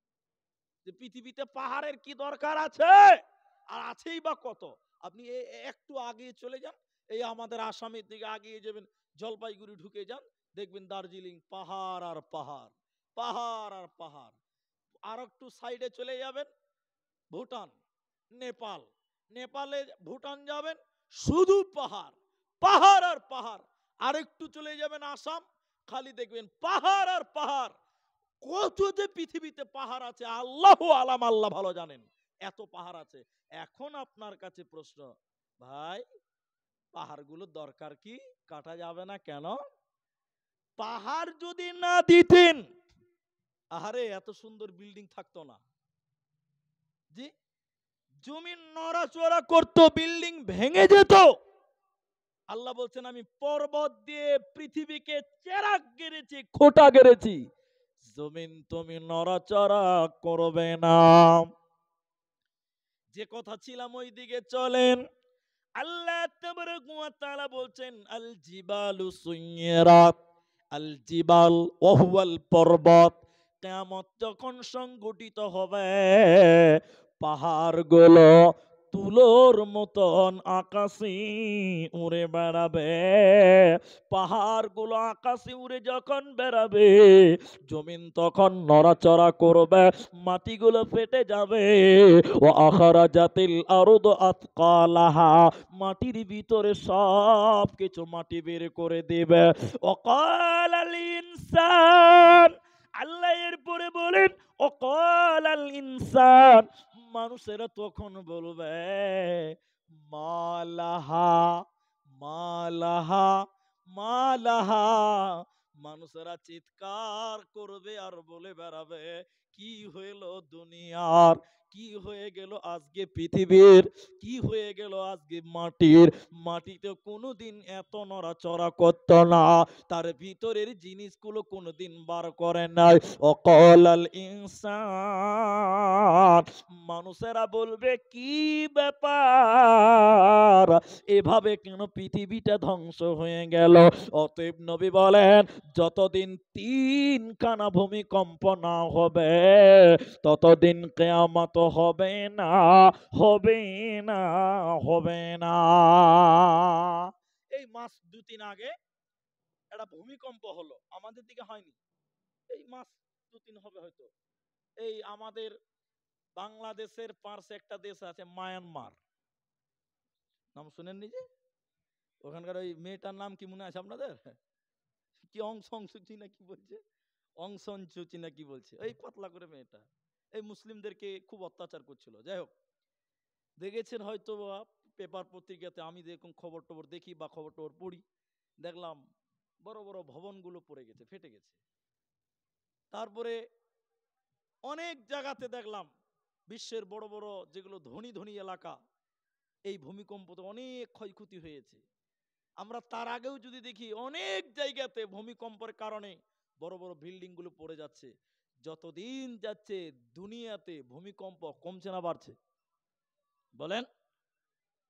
যে পৃথিবীতে পাহাড়ের কি দরকার আছে, আর আছেই বা কত। আপনি একটু আগে চলে যান, এই আমাদের আসামের দিকে আগিয়ে যাবেন, জলপাইগুড়ি ঢুকে যান, দেখবেন দার্জিলিং পাহাড় আর পাহাড়, পাহাড় আর পাহাড়। আর একটু সাইডে চলে যাবেন, ভুটান, নেপাল, নেপালে ভুটান যাবেন, শুধু পাহাড়, পাহাড় আর পাহাড়। আর একটু চলে যাবেন আসাম, খালি দেখবেন পাহাড় আর পাহাড়। কত যে পৃথিবীতে পাহাড় আছে আল্লাহ আলাম, আল্লাহ ভালো জানেন, এত পাহাড় আছে। এখন আপনার কাছে প্রশ্ন, ভাই পাহাড়গুলোর দরকার কি, কাটা যাবে না কেন? পাহাড় যদি না দিতেন, আহারে এত সুন্দর বিল্ডিং থাকতো না। জি, জমিন নড়াচড়া করতো, বিল্ডিং ভেঙে যেত। আল্লাহ বলছেন আমি পর্বত দিয়ে পৃথিবীকে চেরাক গেড়েছি, খোঁটা গেড়েছি, জমিন তুমি নড়াচড়া করবে না। যে কথা ছিলাম ওই দিকে চলেন। আল্লাহ তাবারাক ওয়া তাআলা বলছেন আল জিবালু সুইরাত, আল জিবাল ওয়াহুয়াল পর্বত। কিয়ামত যখন সংঘটিত হবে, পাহাড়গুলো তুলোর মতন আকাশে উড়ে বেড়াবে। পাহাড়গুলো আকাশে উড়ে যখন বেড়াবে, জমিন তখন নড়াচড়া করবে, মাটিগুলো ফেটে যাবে। ও আখরাজাতিল আরদু আতকালাহা, মাটির ভিতরে সব কিছু মাটি বের করে দিবে। ওয়াকালাল ইনসান, আল্লাহ এরপরে বলেন ওয়াকালাল ইনসান, মানুষেরা তখন বলবে মালাহা, মালাহা, মালাহা। মানুষেরা চিৎকার করবে আর বলে বেড়াবে কি হইলো দুনিয়ার, কি হয়ে গেল আজকে পৃথিবীর, কি হয়ে গেল আজকে মাটির। মাটিতে কোনোদিন এত নড়াচড়া করত না, তার ভিতরের জিনিসগুলো কোনোদিন বার করে নাই। অকলাল ইনসান, মানুষেরা বলবে কি ব্যাপার, এভাবে কেন পৃথিবীটা ধ্বংস হয়ে গেল। অতএব নবী বলেন যতদিন 3 খানা ভূমিকম্প না হবে, ততদিন কিয়ামত হবে না, হবে না, হবে না। এই মাস 2-3 আগে একটা ভূমিকম্প হলো, আমাদের দিকে হয়নি, এই মাস 2-3 হবে হয়তো। এই আমাদের বাংলাদেশের পাশে একটা দেশ আছে মায়ানমার, নাম শুনেননি যে? ওখানকার ওই মেয়েটার নাম কি মনে আছে আপনাদের? কি অং সং সুচি না কি বলছে, অং সন সুচি না কি বলছে, এই পাতলা করে মেয়েটা, এই মুসলিমদেরকে খুব অত্যাচার করছিল। যাই হোক, দেখেছেন হয়তো পেপার পত্রিকাতে, আমি যেরকম খবর টবর দেখি বা খবর টবর পড়ি, দেখলাম বড় বড় ভবনগুলো পড়ে গেছে, ফেটে গেছে। তারপরে অনেক জায়গাতে দেখলাম বিশ্বের বড় বড় যেগুলো ধনী ধনী এলাকা, এই ভূমিকম্পতে অনেক ক্ষয়ক্ষতি হয়েছে। আমরা তার আগেও যদি দেখি অনেক জায়গাতে ভূমিকম্পের কারণে বড় বড় বিল্ডিং গুলো পড়ে যাচ্ছে। যতদিন যাচ্ছে দুনিয়াতে ভূমিকম্প কমছে না বাড়ছে? বলেন,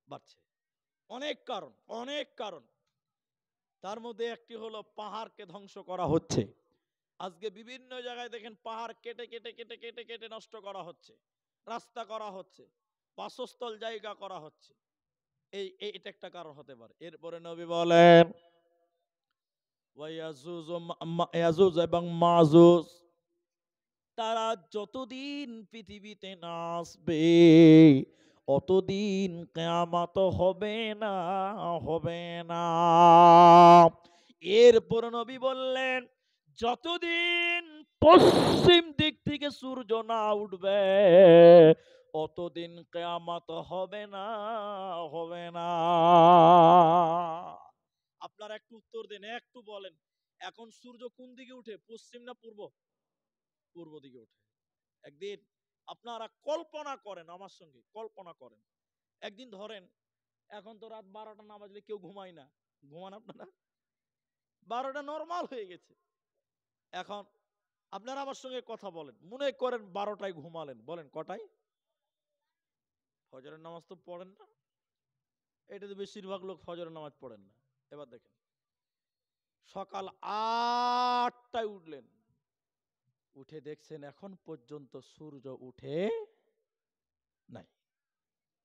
বাড়ছে। অনেক কারণ, অনেক কারণ। তার মধ্যে একটি হলো পাহাড়কে ধ্বংস করা হচ্ছে। আজকে বিভিন্ন জায়গায় দেখেন পাহাড় কেটে কেটে কেটে কেটে কেটে নষ্ট করা হচ্ছে, রাস্তা করা হচ্ছে, বাসস্থল জায়গা করা হচ্ছে। এটা একটা কারণ হতে পারে। এরপরে নবী বলেন ইয়াজুজ এবং মাজুজ, তারা যতদিন পৃথিবীতে না আসবে অতদিন কিয়ামত হবে না, হবে না। এরপর নবী বললেন যতদিন পশ্চিম দিক থেকে সূর্য না উঠবে অতদিন কিয়ামত হবে না, হবে না। আপনারা একটু উত্তর দেন, একটু বলেন, এখন সূর্য কোন দিকে উঠে, পশ্চিম না পূর্ব? পূর্ব দিকে উঠে। একদিন আপনারা কল্পনা করেন, আমার সঙ্গে কল্পনা করেন, একদিন ধরেন এখন তো রাত 12টা না বাজলে কেউ ঘুমায় না, ঘুমান আপনারা? 12টা নরমাল হয়ে গেছে। এখন আপনারা আমার সঙ্গে কথা বলেন, মনে করেন 12টায় ঘুমালেন, বলেন কটায়? ফজরের নামাজ তো পড়েন না, এটা তো বেশিরভাগ লোক ফজরের নামাজ পড়েন না। এবার দেখেন, সকাল 8টায় উঠলেন, উঠে দেখছেন এখন পর্যন্ত সূর্য উঠে নাই।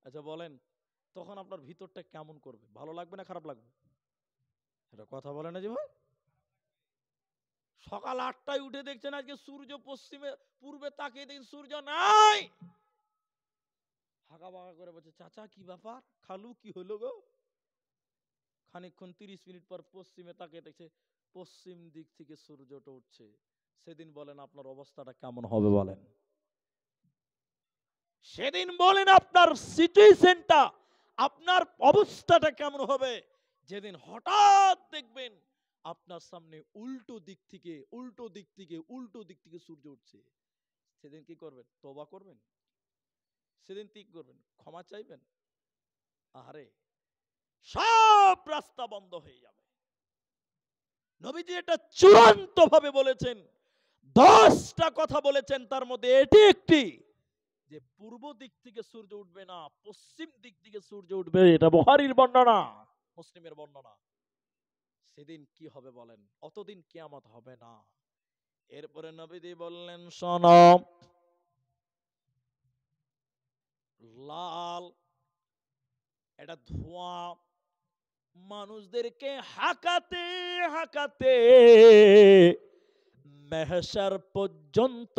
আচ্ছা বলেন, তখন আপনার ভিতরটা কেমন করবে? ভালো লাগবে না খারাপ লাগবে? এটা কথা বলে না যে ভাই। সকাল 8টায় উঠে দেখছেন আজকে সূর্য পশ্চিমে, পূর্বে তাকিয়ে দেখছেন সূর্য নাই। হাঁকা বাঁকা করে বলছে, চাচা কি ব্যাপার, খালু কি হলো গো? খানিকক্ষণ 30 মিনিট পর পশ্চিমে তাকিয়ে দেখছে পশ্চিম দিক থেকে সূর্যটা উঠছে। সেদিন বলেন আপনার অবস্থাটা কেমন হবে বলেন? সেদিন বলেন আপনার সিচুয়েশনটা, আপনার অবস্থাটা কেমন হবে? যেদিন হঠাৎ দেখবেন আপনার সামনে উল্টো দিক থেকে উল্টো দিক থেকে উল্টো দিক থেকে সূর্য উঠছে। সেদিন কি করবেন? তওবা করবেন? সেদিন কি করবেন? ক্ষমা চাইবেন? আরে, সব রাস্তা বন্ধ হয়ে যাবে। নবীজি এটা চূড়ান্ত ভাবে বলেছেন। 10টা কথা বলেছেন, তার মধ্যে এটি একটি, যে পূর্ব দিক থেকে সূর্য উঠবে না, পশ্চিম দিক থেকে সূর্য উঠবে। এটা বুখারীর বর্ণনা, মুসলিমের বর্ণনা। সেদিন কি হবে বলেন? অতদিন কিয়ামত হবে না। এরপরে নবীজি বললেন, শোনো, লাল এটা ধোঁয়া মানুষদেরকে হাঁকাতে হাঁকাতে মেহশার পর্যন্ত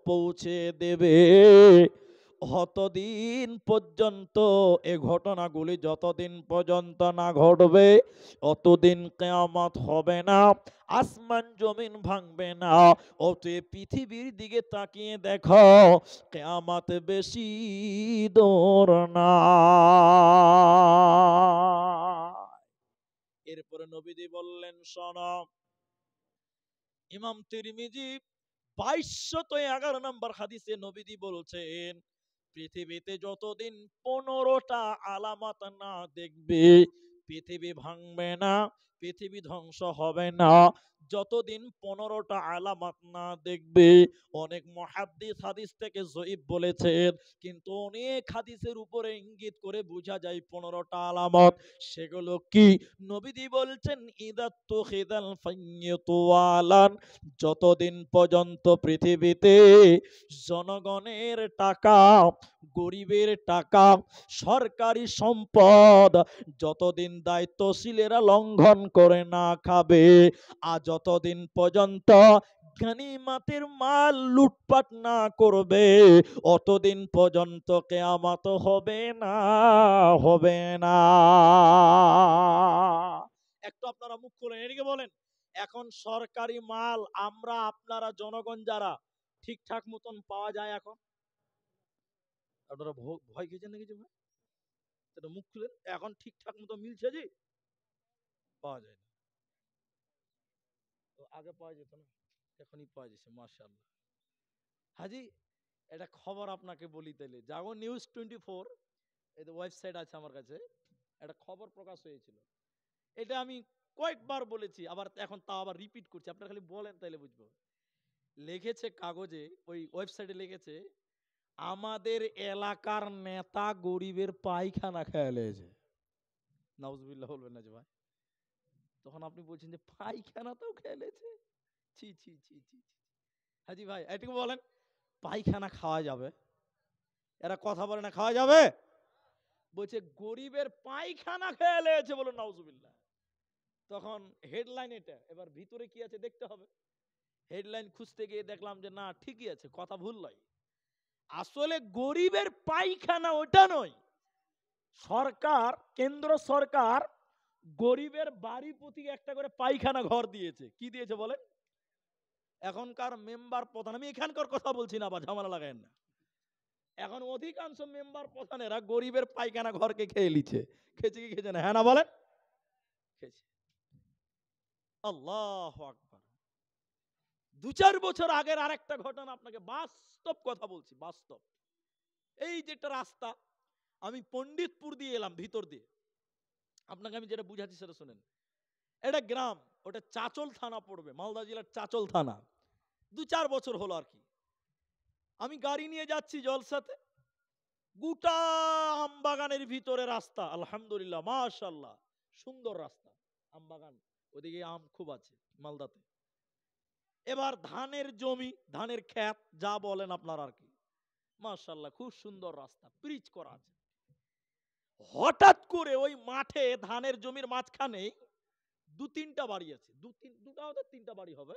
পৌঁছে দেবে। অতদিন পর্যন্ত এ ঘটনাগুলি যতদিন পর্যন্ত না ঘটবে অতদিন কিয়ামত হবে না, আসমান জমিন ভাঙবে না। অতএব পৃথিবীর দিকে তাকিয়ে দেখো, কিয়ামত বেশি দূর না। এরপরে নবীজি বললেন, শোনো, ইমাম তিরমিজি 2211 নম্বর হাদিসে নবীজি বলছেন, পৃথিবীতে যতদিন 15টা আলামত না দেখবে পৃথিবী ভাঙবে না, পৃথিবী ধ্বংস হবে না। যতদিন 15টা আলামত না দেখবে। অনেক মুহাদ্দিস হাদিস থেকে যঈফ বলেছেন, কিন্তু অনেক হাদিসের উপরে ইঙ্গিত করে বোঝা যায় 15টা আলামত। সেগুলো কি? নবীজি বলছেন, ইদাত্তু খিদাল ফাইয়্যিতু ওয়ালান, যতদিন পর্যন্ত পৃথিবীতে জনগণের টাকা, গরিবের টাকা, সরকারি সম্পদ যতদিন দায়িত্বশীলেরা লঙ্ঘন করে না খাবে, আর যতদিন পর্যন্ত গনিমতের মাল লুটপাট না করবে, অতদিন পর্যন্ত কিয়ামত হবে না, হবে না। একটু আপনারা মুখ খুলেন, এদিকে বলেন, এখন সরকারি মাল আমরা আপনারা জনগণ যারা ঠিকঠাক মতন পাওয়া যায় এখন? আপনারা ভয় খেয়েছেন নাকি? যে ভাই এটা মুখ খুলেন, এখন ঠিকঠাক মতো মিলছে জি? পাওয়া যায় না। তো আগে পাওয়া যেত না, এখনই পাওয়া যাচ্ছে, মাশাআল্লাহ। হাজি, এটা খবর আপনাকে বলি তাইলে, জাগো নিউজ 24, এই তো ওয়েবসাইট আছে আমার কাছে, একটা খবর প্রকাশ হয়েছিল। এটা আমি কয়েকবার বলেছি, আবার এখন তা আবার রিপিট করছি, আপনারা খালি বলেন তাইলে বুঝবো। লিখেছে কাগজে, ওই ওয়েবসাইটে লিখেছে, আমাদের এলাকার নেতা গরিবের পায়খানা খেয়ে লেগেছে। নাউজুবিল্লাহ বলবেন না যে ভাই। তখন আপনি বলছেন যে পায়খানাতেও খেয়ে লেগেছে, ছি ছি ছি ছি। হাজি ভাই এটুকু বলেন, পায়খানা খাওয়া যাবে? এরা কথা বলে না খাওয়া যাবে? বলছে গরিবের পায়খানা খেয়ে লেগেছে, বলুন নাউজুবিল্লাহ। তখন হেডলাইন এটা, এবার ভিতরে কি আছে দেখতে হবে। হেডলাইন খুঁজতে গিয়ে দেখলাম যে না, ঠিকই আছে, কথা ভুল নয়। আসলে গরিবের পায়খানা ওটা নয়, সরকার, কেন্দ্র সরকার গরিবের বাড়ি প্রতি একটা করে পায়খানা ঘর দিয়েছে। কি দিয়েছে বলেন? এখনকার মেম্বার প্রধান, আমি এখানকার কথা বলছি না, আবার ঝামেলা লাগায়েন না। এখন অধিকাংশ মেম্বার প্রধানেরা গরিবের পায়খানা ঘরকে খেয়ে লিছে। খেয়েছে কি খেয়েছে না? হ্যাঁ না বলেন? খেয়েছে। আল্লাহু আকবার। 2-4 বছর আগের আরেকটা ঘটনা আপনাকে বাস্তব কথা বলছি, বাস্তব। এই যে একটা রাস্তা, আমি পণ্ডিতপুর দিয়ে এলাম ভিতর দিয়ে, আপনাকে আমি যেটা বুঝাচ্ছি সেটা শুনেন। এটা গ্রাম, ওটা চাচল থানা পড়বে, মালদা জেলার চাচল থানা। 2-4 বছর হলো আর কি। আমি গাড়ি নিয়ে যাচ্ছি জলসাতে, গোটা আম বাগানের ভিতরে রাস্তা, আলহামদুলিল্লাহ মাশাআল্লাহ, সুন্দর রাস্তা, আম বাগান, ওদিকে আম খুব আছে মালদাতে। এবার ধানের জমি, ধানের ক্ষেত, যা বলেন আপনার আর কি, মাশাআল্লাহ খুব সুন্দর রাস্তা, পিচ করা আছে। হঠাৎ করে ওই মাঠে ধানের জমির মাঝখানে দু তিনটা বাড়ি আছে, দুটা হতে তিনটা বাড়ি হবে।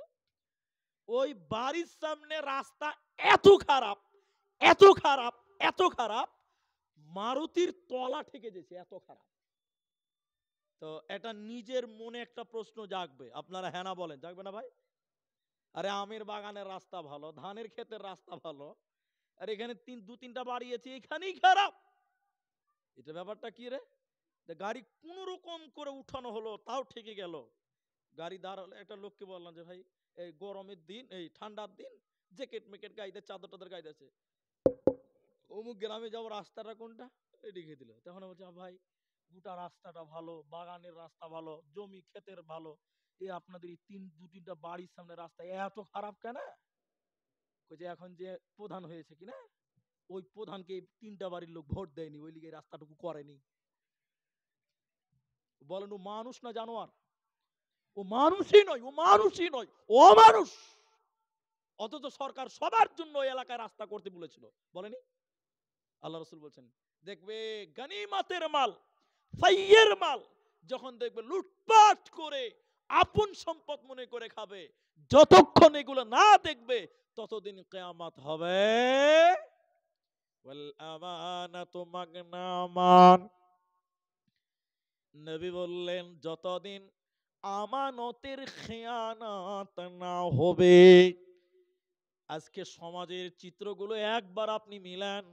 ওই বাড়ির সামনে রাস্তা এত খারাপ, এত খারাপ, এত খারাপ, মারুতির তলা ঠেকে যেছে, এত খারাপ। তো এটা নিজের মনে একটা প্রশ্ন জাগবে, আপনারা হ্যাঁ না বলেন, জাগবে না ভাই? আরে আমের বাগানের রাস্তা ভালো, ধানের ক্ষেতের রাস্তা ভালো, আর এখানে দু তিনটা বাড়ি আছে, এখানেই খারাপ। এটা ব্যাপারটা কি রে? গাড়ি কোন রকম করে উঠানো হলো, তাও ঠেকে গেল। গাড়ি দাঁড়ালো, একটা লোককে বললাম যে ভাই এই গরমের দিন, এই ঠান্ডার দিন জ্যাকেট মেকেট গাইতে, চাদর টাদর গাইতে আছে, অমুক গ্রামে যাবো, রাস্তাটা কোনটা লিখে দিল। তখন বলছে ভাই গোটা রাস্তাটা ভালো, বাগানের রাস্তা ভালো, জমি ক্ষেতের ভালো, এই আপনাদের এই দু তিনটা বাড়ির সামনে রাস্তা এত খারাপ কেন? যে এখন যে প্রধান হয়েছে কিনা, ওই প্রধানকে তিনটা বাড়ির লোক ভোট দেয়নি, ওই লিগে রাস্তাটুকু করেনি। বলেন ও মানুষ না জানোয়ার? ও মানুষই নয়, ও মানুষই নয়, ও মানুষ। অথচ সরকার সবার জন্য ওই এলাকায় রাস্তা করতে বলেছিল, বলেনি? আল্লাহ রাসূল বলছেন দেখবে গনিমতের মাল, ফাইয়ের মাল যখন দেখবে লুটপাট করে আপন সম্পদ মনে করে খাবে, যতক্ষণ এগুলো না দেখবে ততদিন কিয়ামত হবে। ওয়াল আমানাতু মাগনামান, নবী বললেন যতদিন আমানতের খেয়ানত না হবে। আজকে সমাজের চিত্রগুলো একবার আপনি মিলান,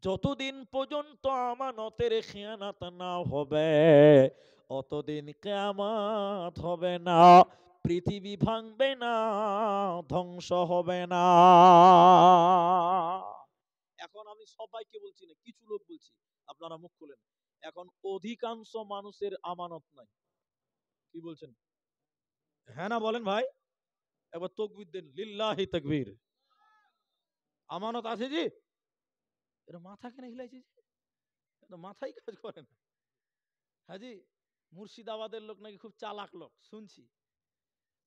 যতদিন পর্যন্ত আমানতের খেয়ানত না হবে অতদিন কিয়ামত হবে না, পৃথিবী ভাঙবে না, ধ্বংস হবে না। এখন আমি সবাইকে বলছি না, কিছু লোক বলছি, আপনারা মুখ খুলেন। এখন অধিকাংশ মানুষের আমানত নাই, কি বলছেন? হ্যাঁ না বলেন ভাই? একবার তাকবীর দেন, লিল্লাহি তাকবীর। আমানত আছে জি? এটা মাথা কেন হিলাইছে জি? এটা মাথাই কাজ করে না। হাজি, মুর্শিদাবাদের লোক নাকি খুব চালাক লোক শুনছি,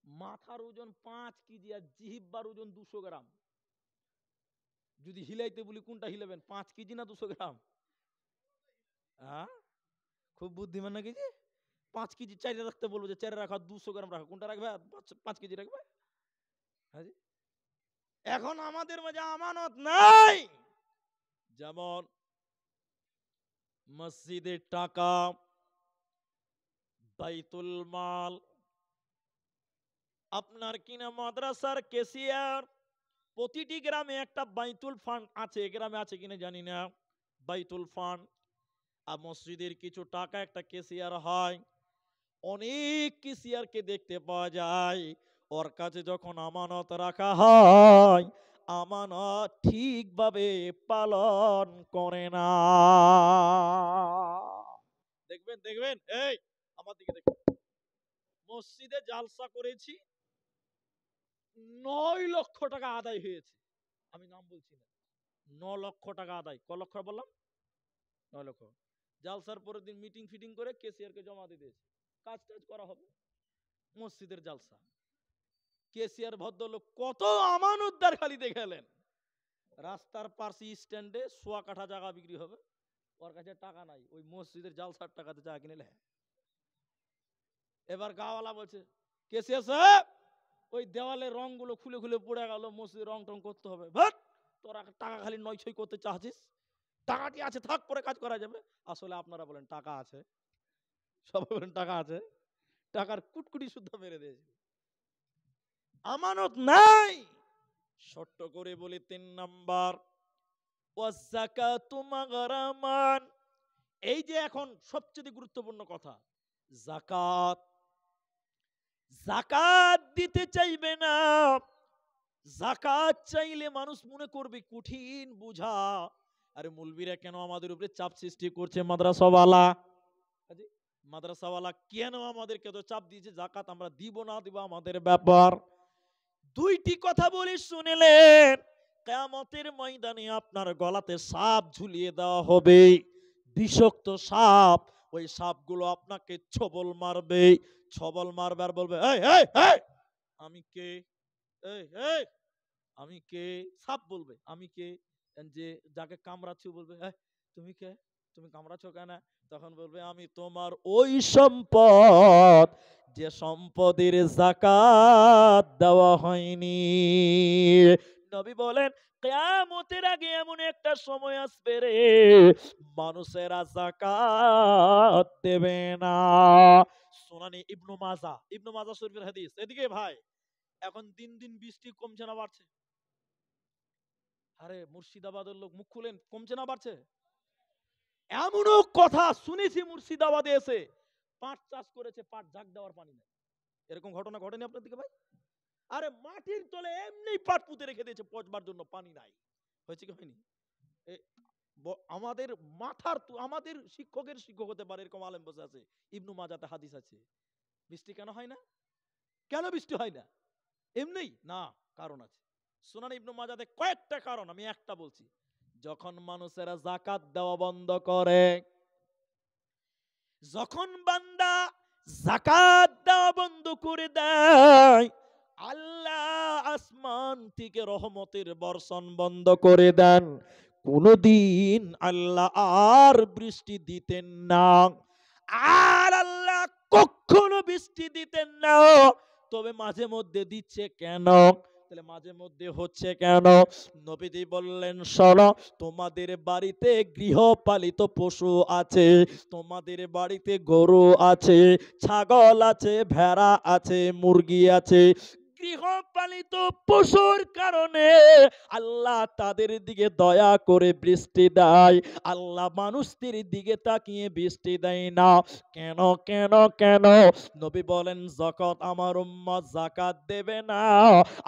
মাথার ওজন 5 কেজি আর জিহ্বার ওজন 200 গ্রাম। যদি হিলাইতে বলি কোনটা হিলাবেন, 5 কেজি না 200 গ্রাম? হ্যাঁ, খুব বুদ্ধিমান নাকি জি? 5 কেজি চাইরে রাখতে বলবো, যে চাইরে রাখা, 200 গ্রাম রাখা, কোনটা রাখবে? 5 কেজি রাখবে? হাজি, এখন আমাদের মাঝে আমানত নাই। যেমন মসজিদের টাকা, বাইতুল মাল, আপনার কিনা মাদ্রাসার ক্যাশিয়ার, প্রতিটি গ্রামে একটা বাইতুল ফান্ড আছে, গ্রামে আছে কিনা জানি না, বাইতুল ফান্ড। আর মসজিদের কিছু টাকা একটা ক্যাশিয়ার হয়, অনেক ক্যাশিয়ারকে দেখতে পাওয়া যায়, ওর কাছে যখন আমানত রাখা হয় আমানত ঠিকভাবে পালন করে না। দেখবেন দেখবেন, এই আমার দিকে দেখবেন, মসজিদে জালসা করেছি, 9 লক্ষ টাকা আদায় হয়েছে, আমি নাম বলছি না, 9 লক্ষ টাকা আদায়। ক লক্ষ বললাম? 9 লক্ষ। জালসার পরের দিন মিটিং ফিটিং করে কেসিআরকে জমা দিয়ে দিয়েছে, কাজ টাজ করা হবে। মসজিদের জালসা, কেসিআর ভদ্রলোক কত আমানতদার খালি দেখালেন। রাস্তার পাশে স্ট্যান্ডে 1.25 কাঠা জায়গা বিক্রি হবে, ওর কাছে টাকা নাই, ওই মসজিদের জালসার টাকাতে জায়গা কিনে নেয়। এবার গাওয়ালা বলছে কেসিআর সাহেব, ওই দেওয়ালের রং গুলো খুলে খুলে পড়ে গেল, মসজিদের রং টং করতে হবে। ভাট, তোরা টাকা খালি নয় ছয় করতে চাচ্ছিস, টাকাটি আছে থাক, পরে কাজ করা যাবে। আসলে আপনারা বলেন টাকা আছে, সবাই বলেন টাকা আছে, টাকার কুটকুটি শুদ্ধ মেরে দিয়েছে, আমানত নাই। ছোট্ট করে বলি 3 নাম্বার, ওয়াযাকাতু মাগরামান। এই যে এখন সবচেয়ে গুরুত্বপূর্ণ কথা, যাকাত। যাকাত দিতে চাইবে না, যাকাত চাইলে মানুষ মনে করবে কঠিন বোঝা। আরে মুলবিরা কেন আমাদের উপরে চাপ সৃষ্টি করছে? মাদ্রাসাওয়ালা, মাদ্রাসাওয়ালা কেন আমাদেরকে তো চাপ দিয়েছে? যাকাত আমরা দিব না দিব আমাদের ব্যাপার। দুইটি কথা বলি শুনেলেন, কিয়ামতের ময়দানে আপনার গলাতে সাপ ঝুলিয়ে দেওয়া হবে, বিষাক্ত সাপ। ওই সাপগুলো আপনাকে ছবল মারবে, ছবল মারবে আর বলবে, এই এই এই আমি কে, এই এই আমি কে। সাপ বলবে আমি কে। যে যাকে কামড়াচ্ছি বলবে, এই তুমি কে, তুমি কামড়াচ্ছ কেন? তখন বলবে, আমি তোমার ওই সম্পদ যে সম্পদের যাকাত দেওয়া হয়নি। নবী বলেন, কিয়ামতের আগে এমন একটা সময় আসবে রে, মানুষেরা যাকাত দেবে না। সুনানি ইবনু মাজাহ, ইবনু মাজাহ শরীফের হাদিস। এদিকে ভাই, এখন দিন দিন বৃষ্টি কমছে না বাড়ছে? আরে মুর্শিদাবাদের লোক মুখ খুলেন, কমছে না বাড়ছে? এমনও কথা শুনেছি মুর্শিদাবাদে এসে পাট চাষ করেছে, পাট ঝাঁক দেওয়ার পানি নেই। এরকম ঘটনা ঘটেনি আপনার দিকে ভাই? আরে মাটির তলে এমনি পাট পুঁতে রেখে দিয়েছে, পচবার জন্য পানি নাই। হয়েছে কি হয়নি? আমাদের মাথার আমাদের শিক্ষকের শিক্ষক হতে পারে এরকম আলেম বসে আছে, ইবনু মাজাতে হাদিস আছে। বৃষ্টি কেন হয় না? কেন বৃষ্টি হয় না? এমনি না, কারণ আছে। সুনান ইবনু মাজাতে কয়েকটা কারণ, আমি একটা বলছি। যখন মানুষেরা যাকাত দেওয়া বন্ধ করে, যখন বান্দা যাকাত দেওয়া বন্ধ করে দেয়, আল্লাহ আসমান থেকে রহমতের বর্ষণ বন্ধ করে দেন। কোনদিন আল্লাহ আর বৃষ্টি দিতেন না, আর আল্লাহ কখনো বৃষ্টি দিতেন না। তবে মাঝে মধ্যে দিচ্ছে কেন? তাহলে মাঝে মধ্যে হচ্ছে কেন? নবীজি বললেন, শোনো, তোমাদের বাড়িতে গৃহপালিত পশু আছে, তোমাদের বাড়িতে গরু আছে, ছাগল আছে, ভেড়া আছে, মুরগি আছে। গৃহপালিত পশুর কারণে আল্লাহ তাদের দিকে দয়া করে বৃষ্টি দেয়, আল্লাহ মানুষদের দিকে তাকিয়ে বৃষ্টি দেয় না। কেন কেন কেন? নবী বলেন, যখন আমার উম্মত যাকাত দেবে না,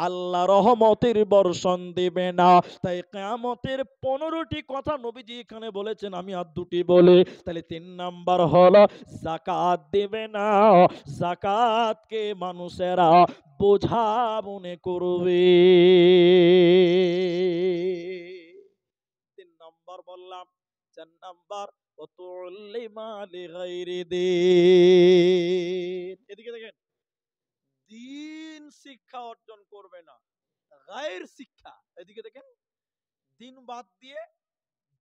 আল্লাহ রহমতের বর্ষণ দেবে না। তাই কিয়ামতের 15টি কথা নবীজি এখানে বলেছেন, আমি আর দুটি বলে। তাহলে 3 নাম্বার হলো যাকাত দেবে না, যাকাতকে মানুষেরা বোঝা মনে করবে। 3 নাম্বার বললাম। 4 নাম্বার, এদিকে দেখেন, দিন শিক্ষা অর্জন করবে না, গায়ের শিক্ষা। এদিকে দেখেন, দিন বাদ দিয়ে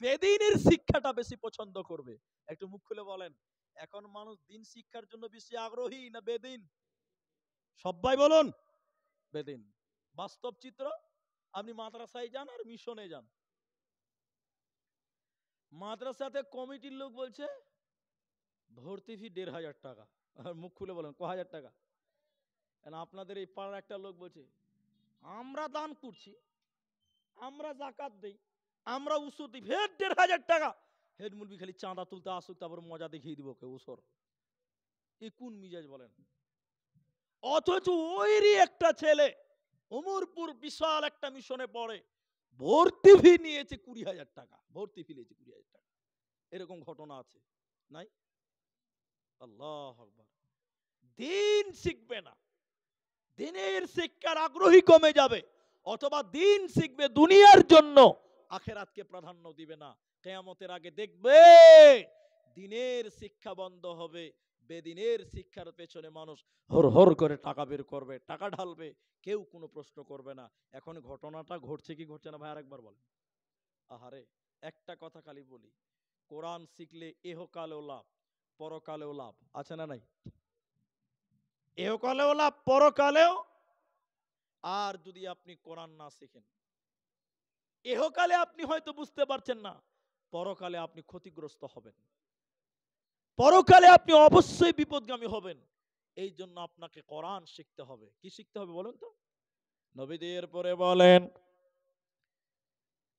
বেদিনের শিক্ষাটা বেশি পছন্দ করবে। একটু মুখ খুলে বলেন, এখন মানুষ দিন শিক্ষার জন্য বেশি আগ্রহী না বেদিন? সবাই বলুন, বেদিন। বাস্তব চিত্র, আপনি মাদ্রাসায় যান আর মিশনে যান, মাদ্রাসাতে কমিটির লোক বলছে ভর্তি ফি ১,৫০০ টাকা। আর মুখ খুলে বলেন, ক হাজার টাকা? আপনাদের এই পাড়ার একটা লোক বলছে, আমরা দান করছি, আমরা যাকাত দেই, আমরা উসুর দিই, ফের ১,৫০০ টাকা। হেড মুলবি খালি চাঁদা তুলতে আসুক, তারপর মজা দেখিয়ে দিব কে উসর। এই কোন মিজাজ বলেন? অথচ ওইরই একটা ছেলে ওমরপুর বিশাল একটা মিশনে পড়ে, ভর্তি ফি নিয়েছে ২০,০০০ টাকা, ভর্তি ফি নিয়েছে ২০,০০০ টাকা। এরকম ঘটনা আছে নাই? আল্লাহ আকবার। দিন শিখবে না, দিনের শিক্ষার আগ্রহী কমে যাবে, অথবা দিন শিখবে দুনিয়ার জন্য, আখিরাতকে প্রাধান্য দিবে না। কিয়ামতের আগে দেখবে দিনের শিক্ষা বন্ধ হবে, বেদিনের শিক্ষার পেছনে মানুষ হর হর করে টাকা বের করবে, টাকা ঢালবে, কেউ কোনো প্রশ্ন করবে না। এখন ঘটনাটা ঘটছে কি ঘটছে না ভাই আরেকবার বলেন। আহারে, একটা কথা খালি বলি, কোরআন শিখলে এহকালেও লাভ, পরকালেও লাভ আছে না নাই? এহকালেও লাভ, পরকালেও। আর যদি আপনি কোরআন না শিখেন, এহকালে আপনি হয়তো বুঝতে পারছেন না, পরকালে আপনি ক্ষতিগ্রস্ত হবেন, পরকালে আপনি অবশ্যই বিপদগামী হবেন। এই জন্য আপনাকে কোরআন শিখতে হবে। কি শিখতে হবে বলুন তো? নবীদের পরে বলেন,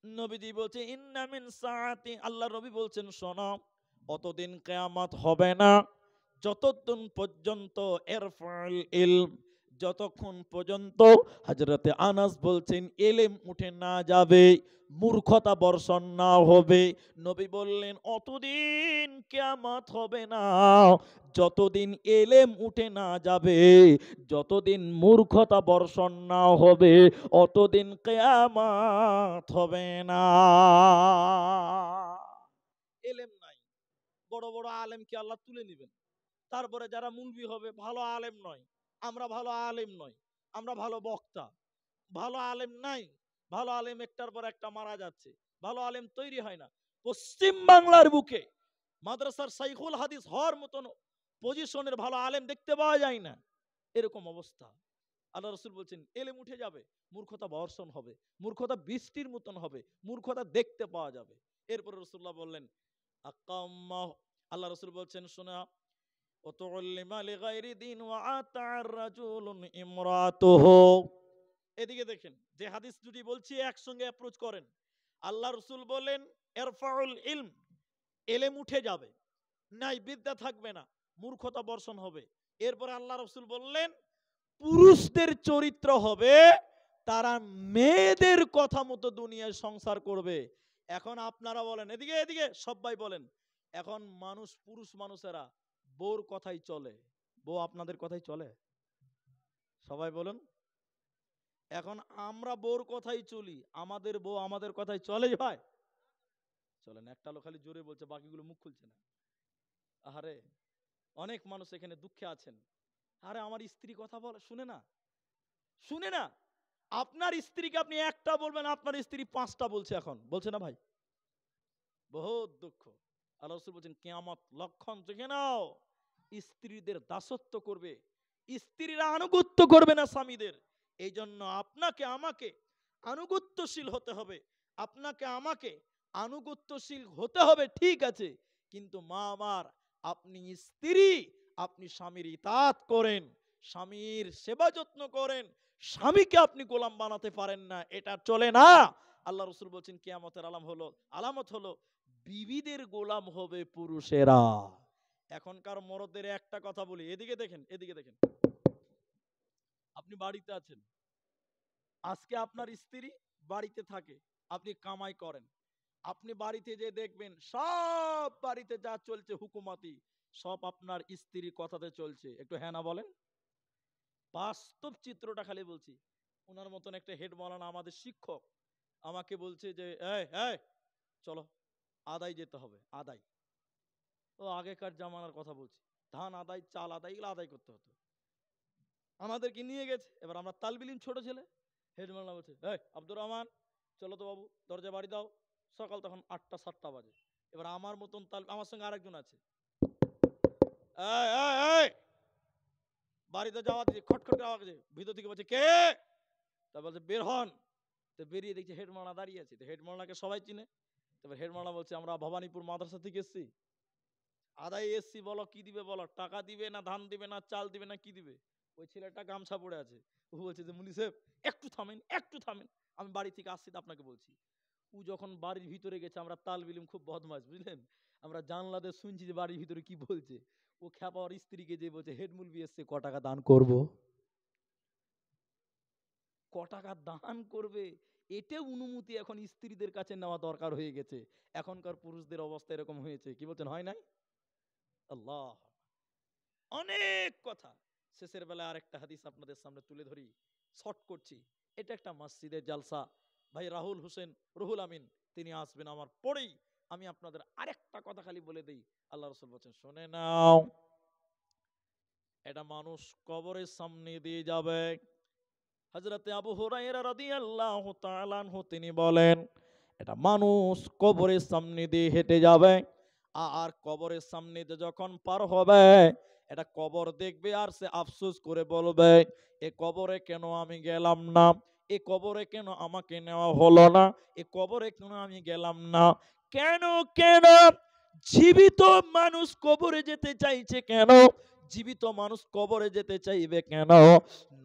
নবীজি বলছে, ইন্না মিন সাআতি, আল্লাহ নবী বলছেন, শোনো, অতদিন কিয়ামত হবে না যতদিন পর্যন্ত ইরফাল ইলম, যতক্ষণ পর্যন্ত হযরতে আনাস বলছেন এলেম উঠে না যাবে, মূর্খতা বর্ষণ না হবে, নবী বললেন অতদিন কিয়ামত হবে না, যতদিন এলেম উঠে না যাবে, যতদিন মূর্খতা বর্ষণ না হবে, অতদিন কিয়ামত হবে না। এলেম নাই, বড় বড় আলেমকে আল্লাহ তুলে নেবেন, তারপরে যারা মুলবি হবে ভালো আলেম নয়, আমরা ভালো আলেম নয়, আমরা ভালো বক্তা, ভালো আলেম নাই, ভালো আলেম একটার পর একটা মারা যাচ্ছে, ভালো আলেম তৈরি হয় না। পশ্চিম বাংলার বুকে মাদ্রাসার শাইখুল হাদিস হওয়ার মতন পজিশনের ভালো আলেম দেখতে পাওয়া যায় না, এরকম অবস্থা। আল্লাহ রাসূল বলছেন এলেম উঠে যাবে, মূর্খতা বর্ষণ হবে, মূর্খতা বৃষ্টির মতন হবে, মূর্খতা দেখতে পাওয়া যাবে। এরপর রাসূলুল্লাহ বললেন আকাম্মা, আল্লাহ রাসূল বলছেন শোনা, এদিকে দেখেন, যে হাদিস দুটি বলছি একসঙ্গে অ্যাপ্রোচ করেন। আল্লাহ রাসূল বলেন ইরফাউল ইলম, এলেম উঠে যাবে, নাই বিদ্যা থাকবে না, মূর্খতা বর্ষণ হবে। এরপরে আল্লাহ রাসূল বললেন পুরুষদের চরিত্র হবে তারা মেয়েদের কথা মতো দুনিয়ায় সংসার করবে। এখন আপনারা বলেন, এদিকে এদিকে সবাই বলেন, এখন মানুষ, পুরুষ মানুষেরা বউর কথাই চলে, বউ আপনাদের কথাই চলে? সবাই বলুন। এখন আমরা বউর কথাই চলি, আমাদের বউ আমাদের কথাই চলে ভাই? চলেন, একটা লোক খালি জোরে বলছে, বাকিগুলো মুখ খুলছে না। আরে অনেক মানুষ এখানে দুঃখে আছেন, আরে আমার স্ত্রী কথা বলে শুনে না, শুনে না। আপনার স্ত্রীকে আপনি একটা বলবেন, আপনার স্ত্রী পাঁচটা বলছে, এখন বলছে না ভাই? বহুত দুঃখ। আল্লাহ রাসূল বলেন কিয়ামত লক্ষণ দেখে নাও, স্ত্রীদের দাসত্ব করবে, স্ত্রীরা আনুগত্য করবে না স্বামীদের। এই জন্য আপনাকে আমাকে আনুগত্যশীল হতে হবে, আপনাকে আমাকে আনুগত্যশীল হতে হবে, ঠিক আছে, কিন্তু মা আমার, আপনি স্ত্রী, আপনি স্বামীর ইতাআত করেন, স্বামীর সেবা যত্ন করেন, স্বামীকে আপনি গোলাম বানাতে পারেন না, এটা চলে না। আল্লাহ রাসূল বলছেন কিয়ামতের আলামত হলো বিবিদের গোলাম হবে পুরুষেরা। এখনকার মরদের একটা কথা বলি, এদিকে দেখেন, এদিকে দেখেন, আপনি বাড়িতে আছেন, আজকে আপনার স্ত্রী বাড়িতে থাকে, আপনি কামাই করেন, আপনি বাড়িতে যে দেখবেন সব বাড়িতে যা চলছে হুকুমাতি, সব আপনার স্ত্রীর কথাতে চলছে, একটু হ্যাঁ না বলেন। বাস্তব চিত্রটা খালি বলছি। ওনার মতন একটা হেড মাওলানা আমাদের শিক্ষক আমাকে বলছে যে এই এই চলো আদায় যেতে হবে, আদায়। ও আগেকার জামানার কথা বলছি, ধান আদায়, চাল আদায়, এগুলো আদায় করতে হতো। আমাদেরকে নিয়ে গেছে, এবার আমরা তালবিলিম ছোট ছেলে, হেড মাওলানা বলছে এই আব্দুর রহমান চলো তো বাবু, দরজা বাড়ি দাও। সকাল তখন 8টা 7টা বাজে। এবার আমার মতন আমার সঙ্গে আরেকজন আছে, এই এই এই বাড়িতে যাওয়া দিচ্ছে, খটখট করে আওয়াজ, ভিতর থেকে বলছে কে, তা বলছে বের হন। তো বেরিয়ে দেখছি হেড মাওলানা দাঁড়িয়ে আছে, তো হেড মাওলানাকে সবাই চিনে। তারপর হেড মাওলানা বলছে আমরা ভবানীপুর মাদ্রাসা থেকে এসেছি, আদায় এসছি, বলো কি দিবে, বলো টাকা দিবে না ধান দিবে না চাল দিবে না কি দিবে। ওই ছেলেটা গামছা পড়ে আছে, ও বলছে যে মুলি সাহেব একটু থামেন, একটু থামেন, আমি বাড়ি থেকে আসছি আপনাকে বলছি। ও যখন বাড়ির ভিতরে গেছে, আমরা তাল বিলিম খুব বদমাশ বুঝলেন, আমরা জানলাতে শুনছি যে বাড়ির ভিতরে কি বলছে। ও খ্যাপার স্ত্রীকে যে বলছে হেড মুলবি এসছে, ক টাকা দান করব, ক টাকা দান করবে, এটা অনুমতি এখন স্ত্রীদের কাছে নেওয়া দরকার হয়ে গেছে। এখনকার পুরুষদের অবস্থা এরকম হয়েছে, কি বলছেন হয় নাই? আল্লাহ, অনেক কথা। শেষের বেলায় আরেকটা হাদিস আপনাদের সামনে তুলে ধরি, শর্ট করছি। এটা একটা মসজিদের জালসা, ভাই রুহুল আমিন তিনি আসবেন আমার পরেই। আমি আপনাদের আরেকটা কথা খালি বলে দেই, আল্লাহ রাসূল বলেন শুনে নাও, এটা মানুষ কবরের সামনে দিয়ে যাবে। হযরতে আবু হুরায়রা রাদিয়াল্লাহু তাআলা আনহু তিনি বলেন, এটা মানুষ কবরের সামনে দিয়ে হেঁটে যাবে, আর কবরের সামনে দিয়ে যখন পার হবে, এটা কবর দেখবে আর সে আফসোস করে বলবে এ কবরে কেন আমি গেলাম না, এ কবরে কেন আমাকে নেওয়া হলো না, এ কবরে কেন আমি গেলাম না। কেন কেন জীবিত মানুষ কবরে যেতে চাইছে কেন, জীবিত মানুষ কবরে যেতে চাইবে কেন?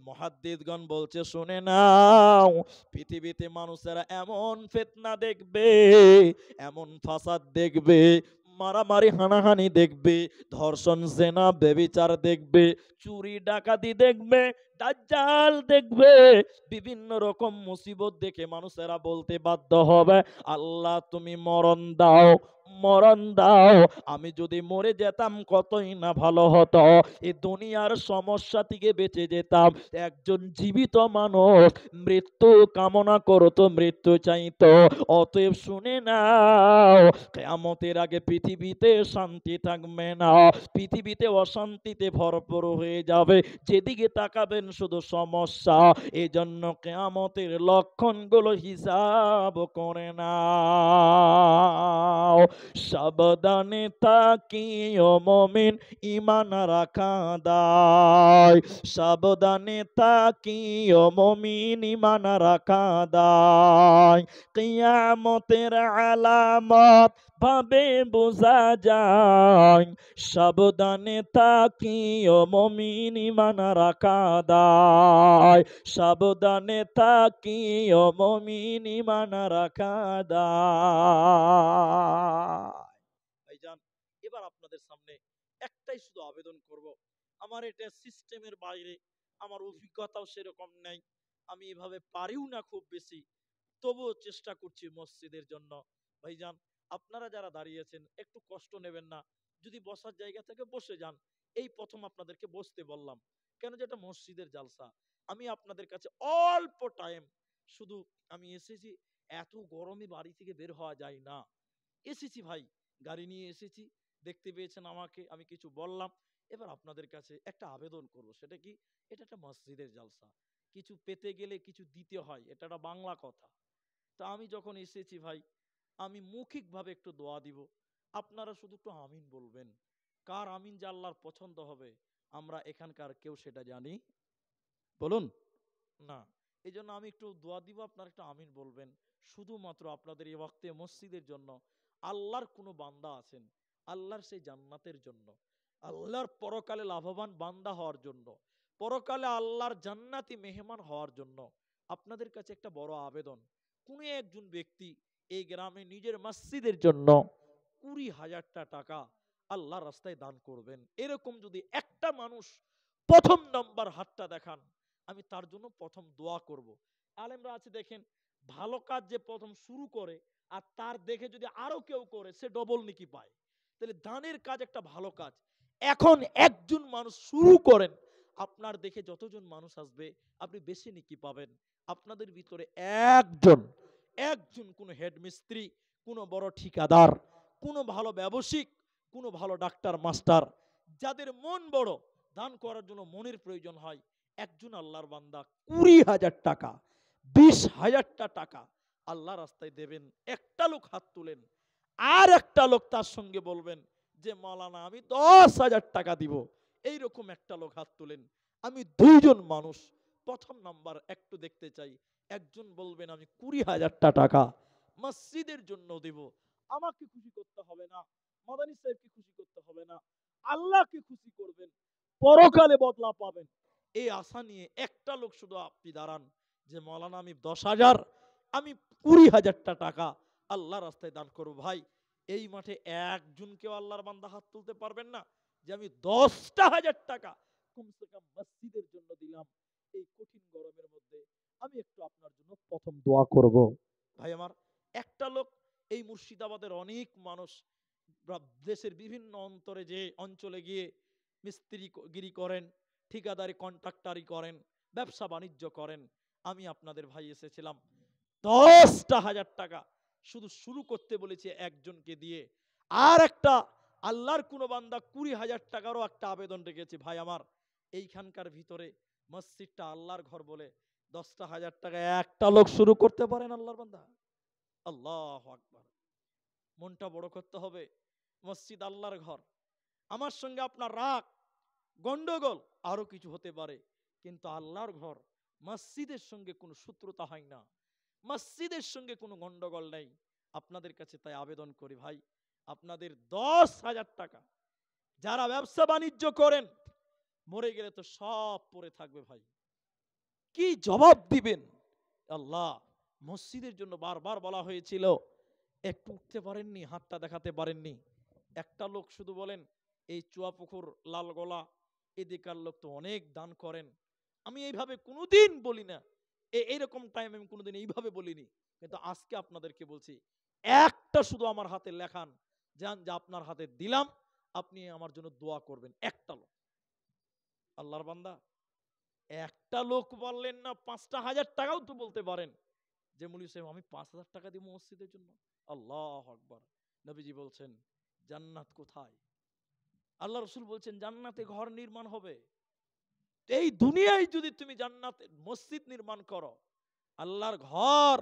মুহাদ্দিসগণ বলছে শুনে নাও, পৃথিবীতে মানুষেরা এমন ফিতনা দেখবে, এমন ফাসাদ দেখবে, মারামারি হানাহানি দেখবে, ধর্ষণ জেনা ব্যভিচার দেখবে, চুরি ডাকাতি দেখবে, দাজ্জাল দেখবে বিভিন্ন রকম মুসিবত দেখে মানুষেরা বলতে বাধ্য হবে, আল্লাহ তুমি মরণ দাও, মরণ দাও। আমি যদি মরে যেতাম কতই না ভালো হতো, এই দুনিয়ার সমস্যা থেকে বেঁচে যেতাম। একজন জীবিত মানুষ মৃত্যু কামনা করতো, মৃত্যু চাইতো। অতএব শুনে নাও, কিয়ামতের আগে পৃথিবীতে শান্তি থাকবে না, পৃথিবীতে অশান্তিতে ভরপুর হয়ে যাবে। যেদিকে তাকাবেন শুধু সমস্যা। এজন্য কিয়ামতের লক্ষণগুলো হিসাব করে নাও। সাবধানে তাকিও মুমিন, ঈমান রাখা দায়। সাবধানে তাকিও মুমিন, ঈমান রাখা দায়। কিয়ামতের আলামত ভাবে বোঝা যায়। সাবধানে তাকিও মুমিন, ঈমান রাখা দায়। সাবধানে তাকিও মুমিন, ঈমান রাখা দায়। ভাইজান, এবার আপনাদের সামনে একটাই শুধু আবেদন করব। আমার এটা সিস্টেমের বাইরে, আমার অভিজ্ঞতাও সেরকম নাই, আমি এভাবে পারিও না খুব বেশি, তবুও চেষ্টা করছি মসজিদের জন্য। ভাইজান, আপনারা যারা দাঁড়িয়েছেন একটু কষ্ট নেবেন না, যদি বসার জায়গা থেকে বসে যান। এই প্রথম আপনাদেরকে বসতে বললাম, কেন যেটা মসজিদের জালসা। আমি আপনাদের কাছে অল্প টাইম, শুধু আমি এসেছি, এত গরমে বাড়ি থেকে বের হওয়া যায় না, এসেছি ভাই, গাড়ি নিয়ে এসেছি, দেখতে পেয়েছেন আমাকে, আমি কিছু বললাম। এবার আপনাদের কাছে একটা আবেদন করব, সেটা কি, এটা একটা মসজিদের জালসা, কিছু পেতে গেলে কিছু দিতে হয়, এটা একটা বাংলা কথা। তা আমি যখন এসেছি ভাই, আমি মৌখিক ভাবে একটু দোয়া দিব, আপনারা শুধু একটু আমিন বলবেন। কার আমিন যে আল্লাহর পছন্দ হবে, আমরা এখানকার কেউ সেটা জানি বলুন না। এই জন্য আমি একটু দোয়া দিব, আপনারা একটু আমিন বলবেন। শুধুমাত্র আপনাদের এই ওয়াক্তে মসজিদের জন্য, আল্লাহর কোনো বান্দা আছেন, আল্লাহর সেই জান্নাতের জন্য, আল্লাহর পরকালে লাভবান বান্দা হওয়ার জন্য, পরকালে আল্লাহর জান্নাতি মেহমান হওয়ার জন্য আপনাদের কাছে একটা বড় আবেদন। কোন একজন ব্যক্তি এই গ্রামে নিজের মসজিদের জন্য 20,000 টাকা আল্লাহর রাস্তায় দান করবেন, এরকম যদি একটা মানুষ প্রথম নাম্বার হাতটা দেখান, আমি তার জন্য প্রথম দোয়া করব। আলেমরা আছে দেখেন, ভালো কাজ যে প্রথম শুরু করে আর তার দেখে যদি আরো কেউ করে, সে ডবল নেকি পায়। তাহলে দানের কাজ একটা ভালো কাজ। এখন একজন মানুষ শুরু করেন, আপনার দেখে যতজন মানুষ আসবে আপনি বেশি নেকি পাবেন। আপনাদের ভিতরে একজন একজন কোন হেডমিস্ত্রি, কোন বড় ঠিকাদার, কোন ভালো ব্যবসায়িক, কোন ভালো ডাক্তার মাস্টার, যাদের মন বড়, দান করার জন্য মনের প্রয়োজন হয়, একজন আল্লাহর বান্দা 20,000 টাকা, 20,000 টাকা আল্লাহ রাস্তায় দেবেন। একটা লোক হাত তুলেন, আর একটা লোক তার সঙ্গে বলবেন যে মাওলানা আমি 10,000 টাকা দিব। এইরকম একটা লোক হাত তুলেন। আমি দুইজন মানুষ প্রথম নাম্বার একটু দেখতে চাই। একজন বলবেন আমি 20,000 টাকা মসজিদের জন্য দেব। আমাকে খুশি করতে হবে না, মাদানী সাহেবকে খুশি করতে হবে না, আল্লাহকে খুশি করবেন, পরকালে বদলা পাবেন। এই আশা নিয়ে একটা লোক শুধু আপনি দাঁড়ান যে মাওলানা আমি 10,000, আমি 20,000 টাকা আল্লাহ রাস্তায় দান করবো। ভাই, এই মাঠে একজনকেও আল্লাহর বান্দা হাত তুলতে পারবেন না যে আমি 10,000 টাকা কমসে কম মসজিদের জন্য দিলাম। এই কঠিন গরমের মধ্যে আমি একটু আপনার জন্য প্রথম দোয়া করব। ভাই আমার, একটা লোক, এই মুর্শিদাবাদের অনেক মানুষ দেশের বিভিন্ন অন্তরে যে অঞ্চলে গিয়ে মিস্ত্রিগিরি করেন, ঠিকাদারি কন্ট্রাক্টারি করেন, ব্যবসা বাণিজ্য করেন। আমি আপনাদের ভাই এসেছিলাম 10,000 টাকা শুধু শুরু করতে বলেছি একজনকে দিয়ে। আর একটা আল্লাহর কোন বান্দা 20,000 টাকারও একটা আবেদন রেখেছি। ভাই আমার, এইখানকার ভিতরে মসজিদটা আল্লাহর ঘর বলে 10,000 টাকা একটা লোক শুরু করতে পারেন আল্লাহর বান্দা? আল্লাহু আকবার। মনটা বড় করতে হবে। মসজিদ আল্লাহর ঘর, আমার সঙ্গে আপনার রাগ, গন্ডগোল আরো কিছু হতে পারে, কিন্তু আল্লাহর ঘর, মসজিদের সঙ্গে কোনো শত্রুতা হয় না, মসজিদের সঙ্গে কোনো গন্ডগোল নেই। আপনাদের কাছে তাই আবেদন করি ভাই, আপনাদের 10,000 টাকা যারা ব্যবসা বাণিজ্য করেন, মরে গেলে তো সব পড়ে থাকবে ভাই, কি জবাব দিবেন? আল্লাহ, মসজিদের জন্য বারবার বলা হয়েছিল, একটু উঠতে পারেননি, হাতটা দেখাতে পারেননি। একটা লোক শুধু বলেন এই চুয়াপুকুর লালগোলা এদিকার লোক তো অনেক দান করেন, আমি এইভাবে কোনোদিন বলি না, এইরকম টাইম আমি কোনোদিন এইভাবে বলিনি, কিন্তু আজকে আপনাদেরকে বলছি, একটা শুধু আমার হাতে লেখান, যান যে আপনার হাতে দিলাম, আপনি আমার জন্য দোয়া করবেন। একটা লোক, আল্লাহর বান্দা, একটা লোক বললেন না, 5,000 টাকাও তো বলতে পারেন যে মৌলভী সাহেব আমি 5,000 টাকা দিব মসজিদের জন্য। আল্লাহু আকবার। নবীজি বলছেন জান্নাত কোথায়? আল্লাহ রাসূল বলছেন জান্নাতে ঘর নির্মাণ হবে। এই দুনিয়ায় যদি তুমি জান্নাতে মসজিদ নির্মাণ করো, আল্লাহর ঘর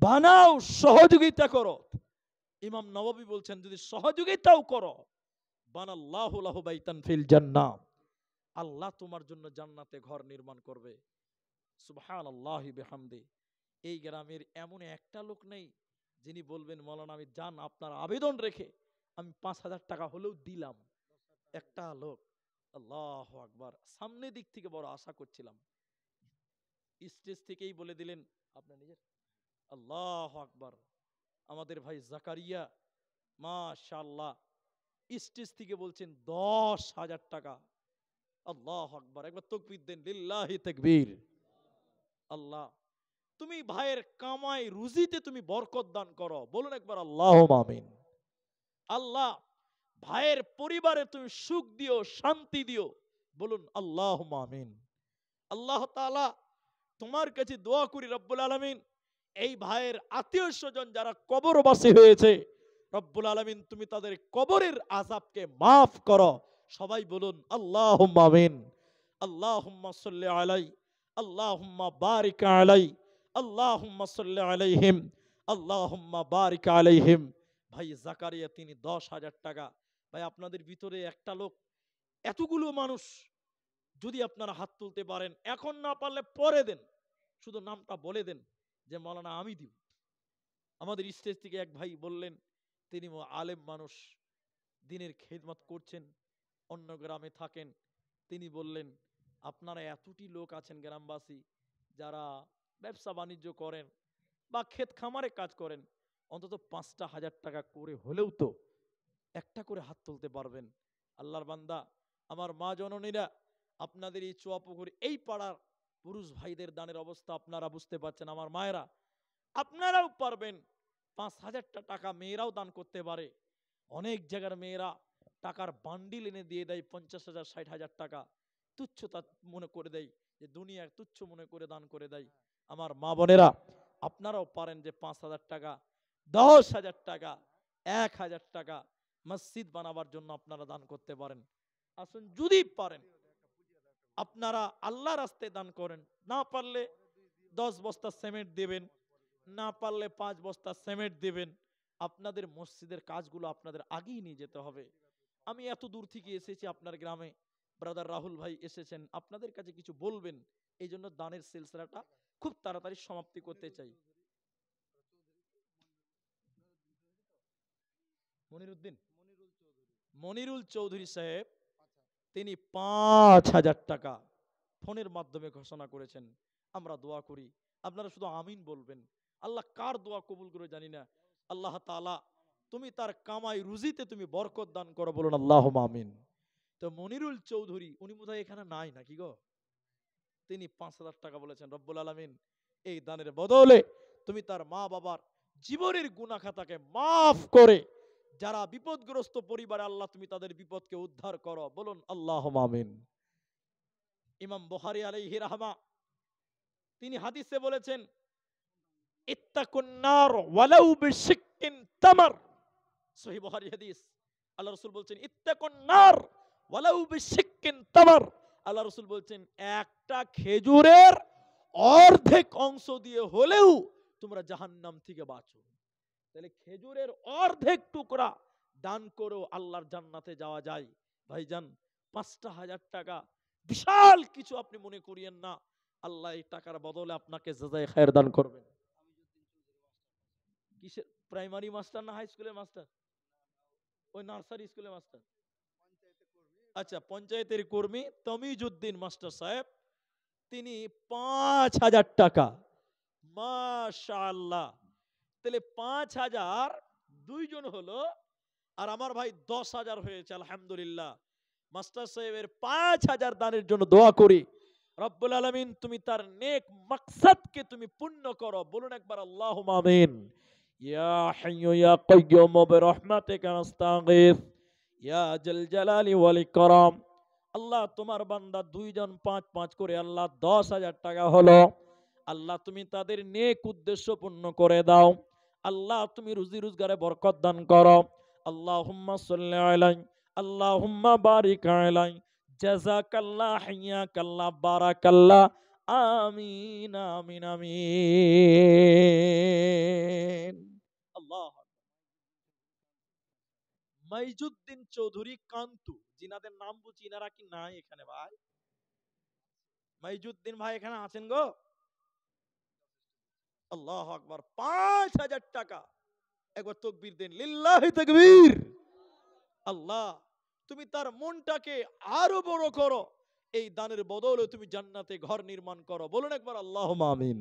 বানাও, সহযোগিতা করো। ইমাম নববী বলছেন যদি সহযোগিতাও করো, বানাল্লাহু লাহু বাইতান ফিল জান্নাহ, আল্লাহ তোমার জন্য জান্নাতে ঘর নির্মাণ করবে। সুবহানাল্লাহি বিহামদি। এই গ্রামের এমন একটা লোক নেই যিনি বলবেন মাওলানা আমি জান আপনার আবেদন রেখে আমি 5,000 টাকা হলেও দিলাম। একটা লোক। আল্লাহু আকবার। সামনে দিক থেকে বড় আশা করছিলাম, স্টেজ থেকেই বলে দিলেন আপনার নিজের। আল্লাহু আকবার। আমাদের ভাই জাকারিয়া মাশাআল্লাহ স্টেজ থেকে বলছেন 10,000 টাকা। আল্লাহু আকবার। একবার তাকবীর দেন, লিল্লাহি তাকবীর। আল্লাহ তুমি ভাইয়ের কামাই রুজিতে তুমি বরকত দান করো, বলুন একবার আল্লাহুম্মা আমিন। আল্লাহ ভাইয়ের পরিবারে তুমি সুখ দিও, শান্তি দিও, বলুন আল্লাহুম্মা আমিন। আল্লাহ তাআলা তোমার কাছে দোয়া করি রব্বুল আলামিন, এই ভাইয়ের আত্মীয় স্বজন যারা কবরবাসী হয়েছে, রব্বুল আলামিন তুমি তাদের কবরের আযাবকে মাফ করো। সবাই বলুন আল্লাহুম্মা আমিন। আল্লাহুম্মা সাল্লি আলাই, আল্লাহুম্মা বারিক আলাই, আল্লাহুম্মা সাল্লি আলাইহিম, আল্লাহুম্মা বারিক আলাইহিম। ভাই জাকারিয়া তিনি 10,000 টাকা। ভাই আপনাদের ভিতরে একটা লোক, এতগুলো মানুষ যদি আপনারা হাত তুলতে পারেন, এখন না পারলে পরে দেন, শুধু নামটা বলে দেন যে মাওলানা আমি দিব। আমাদের স্টেজ থেকে এক ভাই বললেন, তিনি আলেম মানুষ, দিনের খেদমত করছেন, অন্য গ্রামে থাকেন। তিনি বললেন আপনারা এতটি লোক আছেন গ্রামবাসী যারা ব্যবসা বাণিজ্য করেন বা ক্ষেত খামারে কাজ করেন, অন্তত 5,000 টাকা করে হলেও তো একটা করে হাত তুলতে পারবেন। আল্লাহর বান্দা, আমার মা জননীরা, আপনাদের এই চুয়াপুকুর এই পাড়ার পুরুষ ভাইদের দানের অবস্থা আপনারা বুঝতে পারছেন। আমার মায়েরা, আপনারাও পারবেন, 5,000 টাকা মেয়েরাও দান করতে পারে। অনেক জায়গার মেয়েরা টাকার বান্ডিল এনে দিয়ে দেয়, 50,000 60,000 টাকা তুচ্ছতা মনে করে দেয়, যে দুনিয়ার তুচ্ছ মনে করে দান করে দেয়। আমার মা বোনেরা, আপনারাও পারেন যে 5,000 টাকা, 10,000 টাকা, 1,000 টাকা মসজিদ বানাবার জন্য আপনারা দান করতে পারেন। আসুন যদি পারেন আপনারা আল্লাহ রাস্তায় দান করেন। না পারলে 10 বস্তা সিমেন্ট দেবেন, না পারলে 5 বস্তা সিমেন্ট দেবেন। আপনাদের মসজিদের কাজগুলো আপনাদের আগেই নিয়ে যেতে হবে। আমি এত দূর থেকে এসেছি আপনার গ্রামে, ব্রাদার রাহুল ভাই এসেছেন, আপনাদের কাছে কিছু বলবেন, এই জন্য দানের সিলসিলাটা খুব তাড়াতাড়ি সমাপ্তি করতে চাই। মনিরুদ্দিন, মনিরুল চৌধুরী সাহেব, তিনি 5,000 টাকা ফোনের মাধ্যমে ঘোষণা করেছেন। আমরা দোয়া করি, আপনারা শুধু আমিন বলবেন। আল্লাহ কার দোয়া কবুল করে জানি না। আল্লাহ তাআলা তুমি তার কামাই রুজিতে তুমি বরকত দান করো, বলুন আল্লাহুম্মা আমিন। তো মনিরুল চৌধুরী উনি বোধহয় এখানে নাই নাকি গো, তিনি 5,000 টাকা বলেছেন। রব্বুল আলামিন এই দানের বদলে তুমি তার মা বাবার জীবনের গুনাহ খাতাকে মাফ করে, যারা বিপদগ্রস্ত পরিবারে আল্লাহ তুমি তাদের বিপদকে উদ্ধার করো, বলুন আল্লাহুম্মা আমিন। ইমাম বুখারী আলাইহি রাহমা তিনি হাদিসে বলেছেন ইত্তাকুন নার ওয়ালাউ বিশিক্কিন তামার। সহিহ বুখারী হাদিস। আল্লাহ রাসূল বলছেন ইত্তাকুন নার ওয়ালাউ বিশিক্কিন তামার। আল্লাহ রাসূল বলছেন একটা খেজুরের অর্ধেক অংশ দিয়ে হলেও তোমরা জাহান্নাম থেকে বাঁচো। তাহলে খেজুরের অর্ধেক টুকরা দান করেও আল্লাহর জান্নাতে যাওয়া যায়। ভাইজান, 5,000 টাকা বিশাল কিছু আপনি মনে করিয়েন না। আল্লাহ এই টাকার বদলে আপনাকে জাযায়ে খায়ের দান করবেন। কিসের প্রাইমারি মাস্টার না হাই স্কুলের মাস্টার? ওই নার্সারি স্কুলের মাস্টার। আচ্ছা, পঞ্চায়েতের কর্মী তমিজউদ্দিন মাস্টার সাহেব, তিনি 5,000 টাকা। মাশাআল্লাহ। তাহলে 5,000 দুইজন হলো, আর আমার ভাই 10,000 হয়েছে। আলহামদুলিল্লাহ। মাস্টার সাহেবের 5,000 দানের জন্য দোয়া করি রব্বুল আলামিন তুমি তার নেক মাকসাদকে তুমি পূর্ণ করো। বলুন একবার আল্লাহুম্মা আমিন। ইয়া হাইয়্যু ইয়া কাইয়্যুম বিরহমাতিকা নাস্তাগীথ ইয়া জাল জালালি ওয়াল ইকরাম। আল্লাহ তোমার বান্দা দুইজন পাঁচ পাঁচ করে আল্লাহ 10,000 টাকা হলো। আল্লাহ তুমি তাদের নেক উদ্দেশ্য পূর্ণ করে দাও। আল্লাহ তুমি রুজি রোজগারে বরকত দান করো। আল্লাহুম্মা সাল্লি আলাইহি আল্লাহুম্মা বারিক আলাইহি জাযাকাল্লাহ হাইয়াকাল্লাহ বারাকাল্লাহ। আমিন আমিন আমিন। আল্লাহ। মাইজুদ্দিন চৌধুরী কান্তু, জিনাদের নাম বুঝি ইনারা কি নাই এখানে ভাই? মাইজুদ্দিন ভাই এখানে আছেন গো? আল্লাহু আকবার। 5,000 টাকা। একবার তাকবীর দেন, লিল্লাহি তাকবীর। আল্লাহ তুমি তার মনটাকে আরো বড় করো। এই দানের বদলে তুমি জান্নাতে ঘর নির্মাণ করো। বলুন একবার আল্লাহুম্মা আমিন।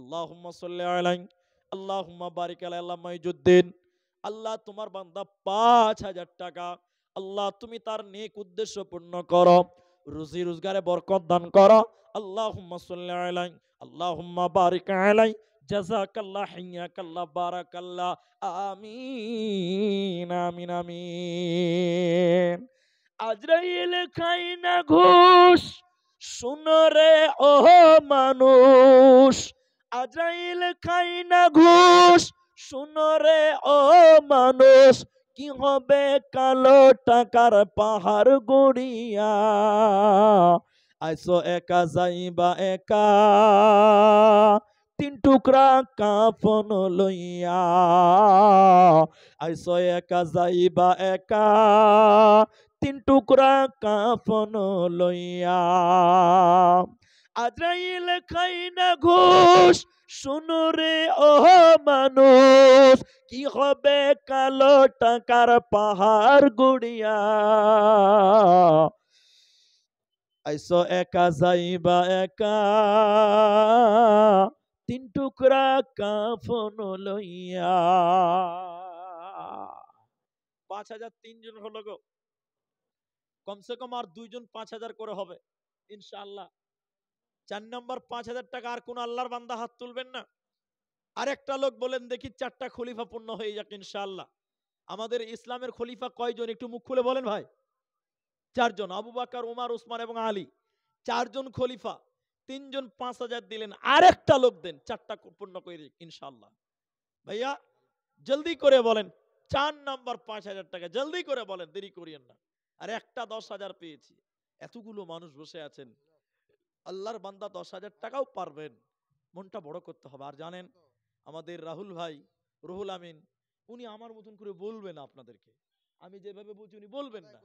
আল্লাহুম্মা সাল্লি আলাইহি আল্লাহুম্মা বারিক আলাইহি। আল্লাহ মাইজুদ্দিন, আল্লাহ তোমার বান্দা 5,000 টাকা, আল্লাহ তুমি তার নেক উদ্দেশ্য পূর্ণ করো, রুজি রোজগারে বরকত দান করো। আল্লাহুম্মা সাল্লি আলাইহি আল্লাহুম্মা বারিক আলাইহি জাযাকাল্লাহ হাইয়াকাল্লাহ বারাকাল্লাহ। আমিন আমিন আমিন। আজরাইল খাই না ঘুষ, শুনো রে ও মানুষ। আজরাইল খাই না ঘুষ, শুনো রে ও মানুষ। কি হবে কালো টাকার পাহাড় গড়িয়া, আইসো একা যাইবা একা, তিন টুকরা কাফন লইয়া। আইসো একা যাইবা একা, তিন টুকরা কাফন লইয়া। আজরাইল খাই না ঘুষ, শুনো রে ও মানুষ। কি হবে কালো টাকার পাহাড় গড়িয়া, আইসো একা যাইবা একা, তিন টুকরা কাফন লইয়া। 5,000 তিনজন হলো গো। কমসে কম আর দুইজন 5,000 করে হবে ইনশাআল্লাহ। 4 নম্বর 5,000 টাকা আর কোন আল্লাহর বান্দা হাত তুলবেন না। আরেকটা লোক বলেন দেখি 4টা খলিফা পূর্ণ হয়ে যাক ইনশাআল্লাহ। আমাদের ইসলামের খলিফা কয়জন একটু মুখ খুলে বলেন ভাই? 4 জন, আবু বকর, ওমর, ওসমান এবং আলী। 4 জন খলিফা, 3 জন 5,000 দিলেন। আরেকটা লোক দেন 4টা পূর্ণ করে দিক ইনশাআল্লাহ। ভাইয়া জলদি করে বলেন 4 নাম্বার 5,000 টাকা, জলদি করে বলেন, দেরি করিয়েন না। আর একটা 10,000 পেয়েছি। এতগুলো মানুষ বসে আছেন, আল্লাহর বান্দা 10,000 টাকাও পারবেন। মনটা বড় করতে হবে। আর জানেন আমাদের রাহুল ভাই, রুহুল আমিন, উনি আমার মতন করে বলবেন আপনাদেরকে। আমি যেভাবে বলছি উনি বলবেন না,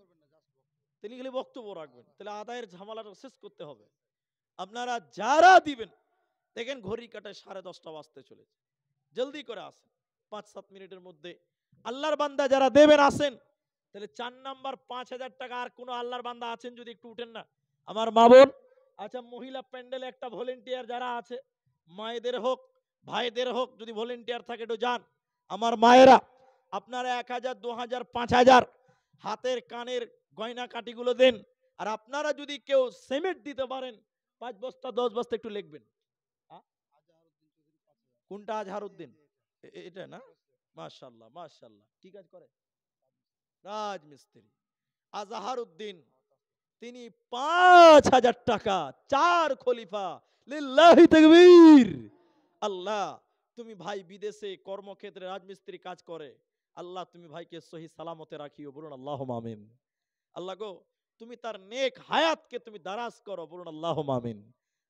তিনি খালি বক্তব্য রাখবেন। তাহলে আদায়ের ঝামেলাটা শেষ করতে হবে। আপনারা যারা দিবেন, দেখেন ঘড়ি কাটায় 10:30 বাজতে চলেছে, জলদি করে আসেন। 5-7 মিনিটের মধ্যে আল্লাহর বান্দা যারা দেবেন আসেন। তাহলে 4 নাম্বার 5,000 টাকা। আর কোন আল্লাহর বান্দা আছেন যদি একটু উঠেন না আমার মা বোন। আচ্ছা মহিলা প্যান্ডেলে একটা ভলেন্টিয়ার যারা আছে, মায়েদের হোক ভাইদের হোক, যদি ভলেন্টিয়ার থাকে একটু যান। আমার মায়েরা আপনারা 1,000 2,000 5,000 হাতের কানের গয়না কাটিগুলো দেন। আর আপনারা যদি কেউ সিমেন্ট দিতে পারেন 5 বস্তা 10 বস্তা একটু লিখবেন। কোনটা? আজহারউদ্দিন, এটা না? মাশাআল্লাহ মাশাআল্লাহ। কি কাজ করে? রাজমিস্ত্রি। আজহারউদ্দিন, তিনি 5,000 টাকা, 4 খলিফা। লিল্লাহি তাকবীর। আল্লাহ তুমি ভাই বিদেশে কর্মক্ষেত্রে রাজমিস্ত্রি কাজ করে, আল্লাহ তুমি ভাইকে সহি সালামতে রাখিও। বলুন আল্লাহুম্মা আমিন। আল্লাহ গো তুমি তার নেক হায়াতকে তুমি দারাজ করো। বলুন আল্লাহুম্মা আমিন।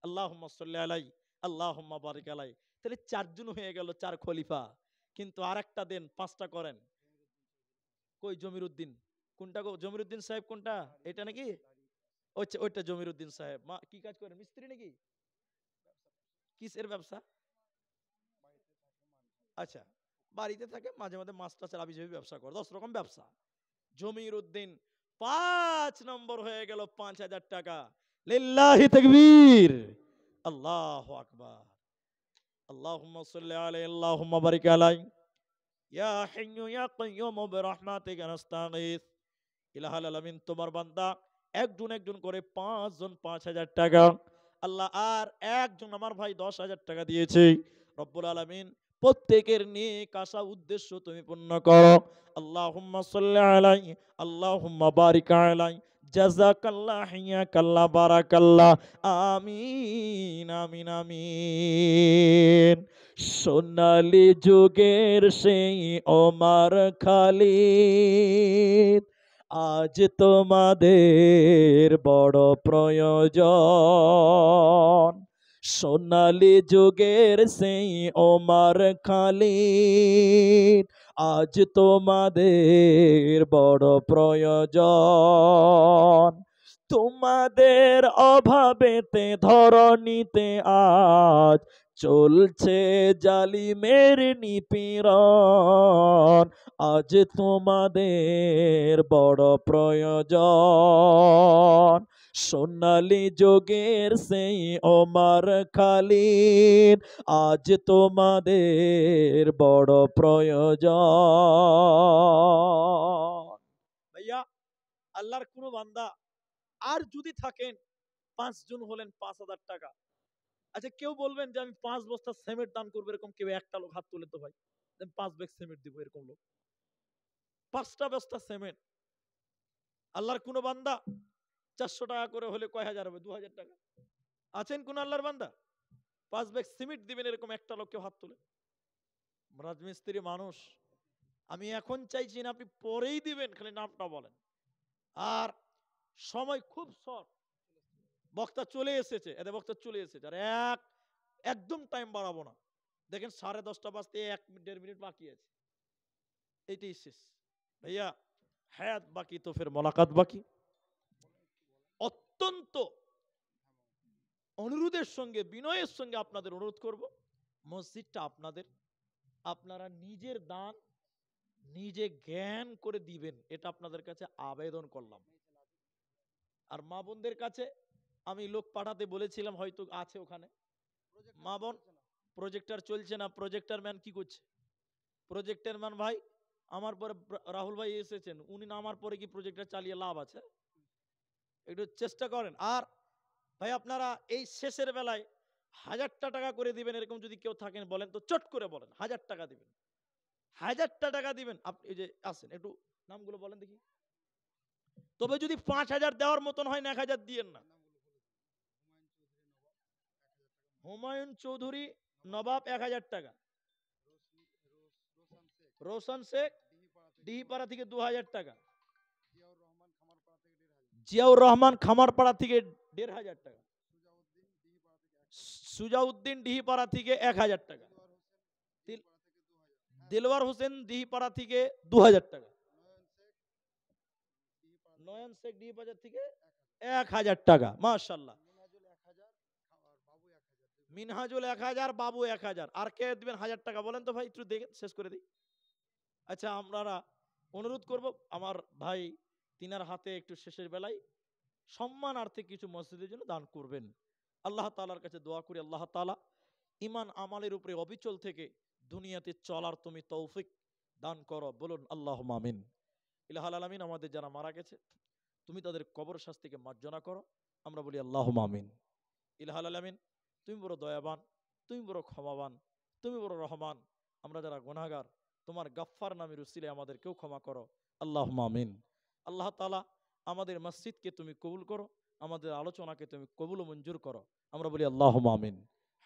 আল্লাহুম্মা সাল্লি আলাইহি আল্লাহুম্মা বারিক আলাইহি। তাহলে 4 জন হয়ে গেল, 4 খলিফা। কিন্তু আরেকটা দেন, 5টা করেন। কই জমিরউদ্দিন? কোনটা গো? জমিরউদ্দিন সাহেব কোনটা? এটা নাকি? ওইটা জমিরউদ্দিন সাহেব। কি কাজ করেন? মিস্ত্রি নাকি? কিসের ব্যবসা? আচ্ছা, বাড়িতে থাকে, মাঝে মাঝে মাছ টাছের আবিজাবি ব্যবসা করে, 10 রকম ব্যবসা। জমিরউদ্দিন 5 নম্বর হয়ে গেল, 5,000 টাকা। লিল্লাহি তাকবীর। আল্লাহু আকবার। আল্লাহুম্মা সাল্লি আলাইহি আল্লাহুম্মা বারিক আলাইহি ইয়া হাইয়্যু ইয়া কাইয়্যুম বিরহমাতিকা নাস্তাগীথ। ইলাহাল আলামিন, তোমার বান্দা একজন একজন করে 5 জন 5,000 টাকা। আল্লাহ আর একজন আমার ভাই 10,000 টাকা দিয়েছে। রব্বুল আলামিন প্রত্যেকের নেক আশা উদ্দেশ্য তুমি পূর্ণ করো। আল্লাহুম্মা সাল্লি আলাইহি, আল্লাহুম্মা বারিক আলাইহি, জাযাকাল্লাহ, হিয়াকাল্লাহ, বারাকাল্লাহ। আমিন, আমিন, আমিন। সোনালী যুগের সেই ওমর খালিদ, আজ তোমাদের বড় প্রয়োজন। সোনালী যুগের সেই ওমর খালিদ, আজ তোমাদের বড় প্রয়োজন। তোমাদের অভাবেতে ধরণীতে আজ চলছে জালিমের নিপীড়ন। আজ তোমাদের বড় প্রয়োজন। সোনালী যুগের সেই ওমর খালিদ, আজ তোমাদের বড় প্রয়োজন। ভাইয়া, আল্লাহর কোন বান্দা আর যদি থাকেন 5 জন হলেন 5,000 টাকা। আচ্ছা, কেউ বলবেন যে আমি 5 বস্তা সিমেন্ট দান করবো, এরকম কেউ একটা লোক হাত তুলে তো ভাই, 5 ব্যাগ সিমেন্ট দিব, এরকম লোক 5টা বস্তা সিমেন্ট। আল্লাহর কোন বান্দা 400 টাকা করে হলে কয় হাজার হবে? 2,000 টাকা। আছেন কোন আল্লাহর বান্দা 5 ব্যাগ সিমেন্ট দিবেন, এরকম একটা লোক কেউ হাত তুলে? রাজমিস্ত্রি মানুষ, আমি এখন চাইছি না, আপনি পরেই দিবেন, খালি নামটা বলেন। আর সময় খুব শর্ট, বক্তা চলে এসেছে, এদের বক্তা চলে এসেছে, আর একদম টাইম বাড়াবো না। দেখেন 10:30 বাজতে 1-1.5 মিনিট বাকি আছে, এইটাই শেষ। ভাইয়া, হায়াত বাকি তো ফের মোলাকাত বাকি। অত্যন্ত অনুরোধের সঙ্গে, বিনয়ের সঙ্গে আপনাদের অনুরোধ করব, মসজিদটা আপনাদের, আপনারা নিজের দান নিজে জ্ঞান করে দিবেন, এটা আপনাদের কাছে আবেদন করলাম। আর মা বোনদের কাছে আমি লোক পাঠাতে বলেছিলাম, হয়তো আছে ওখানে মা বোন। প্রজেক্টর চলছে না, প্রজেক্টর ম্যান কি করছে? প্রজেক্টর ম্যান ভাই আমার পরে রাহুল ভাই এসেছেন, উনি নামার পরে কি প্রজেক্টর চালিয়ে লাভ আছে? একটু চেষ্টা করেন। আর ভাই আপনারা এই শেষের বেলায় 1,000 টাকা করে দিবেন, এরকম যদি কেউ থাকেন বলেন তো, চট করে বলেন 1,000 টাকা দিবেন। 1,000 টাকা দিবেন। আপনি এই যে আসেন, একটু নামগুলো বলেন দেখি। তবে যদি 5,000 দেওয়ার মতন হয় না, 1,000 দিয়েন না। হুমায়ুন চৌধুরী নবাব 1,000 টাকা। রোশন শেখ ডিহিপাড়া থেকে 2,000 টাকা। জিয়াউর রহমান খামারপাড়া থেকে 1,500 টাকা। সুজাউদ্দিন ডিহিপাড়া থেকে 1,000 টাকা। দিলওয়ার হোসেন ডিহিপাড়া থেকে 2,000 টাকা। নয়ন শেখ ডিহিপাড়া থেকে 1,000 টাকা। মাশাআল্লাহ। মিনহাজুল 1,000, বাবু 1,000। আর কে দিবেন 1,000 টাকা বলেন তো ভাই, একটু দেখে শেষ করে দিই। আচ্ছা, আমরা অনুরোধ করব আমার ভাই তিনার হাতে একটু শেষের বেলায় সম্মানার্থে কিছু মসজিদের জন্য দান করবেন। আল্লাহ তাআলার কাছে দোয়া করি, আল্লাহ তাআলা ঈমান আমলের উপরে অবিচল থেকে দুনিয়াতে চলার তুমি তৌফিক দান করো, বলুন আল্লাহুম্মা আমিন। ইলাহুল আলামিন, আমাদের যারা মারা গেছে তুমি তাদের কবর শাস্তিকে মার্জনা করো, আমরা বলি আল্লাহুম্মা আমিন। ইলাহুল আলামিন, তুমি বড় দয়াবান, তুমি বড় ক্ষমাবান, তুমি বড় রহমান। আমরা যারা গুনাহগার, তোমার গাফফার নামের উসিলায় আমাদেরকেও ক্ষমা করো, আল্লাহুম্মা আমিন। আল্লাহ তাআলা আমাদের মসজিদকে তুমি কবুল করো, আমাদের আলোচনাকে তুমি কবুল ও মঞ্জুর করো, আমরা বলি আল্লাহুম্মা আমিন।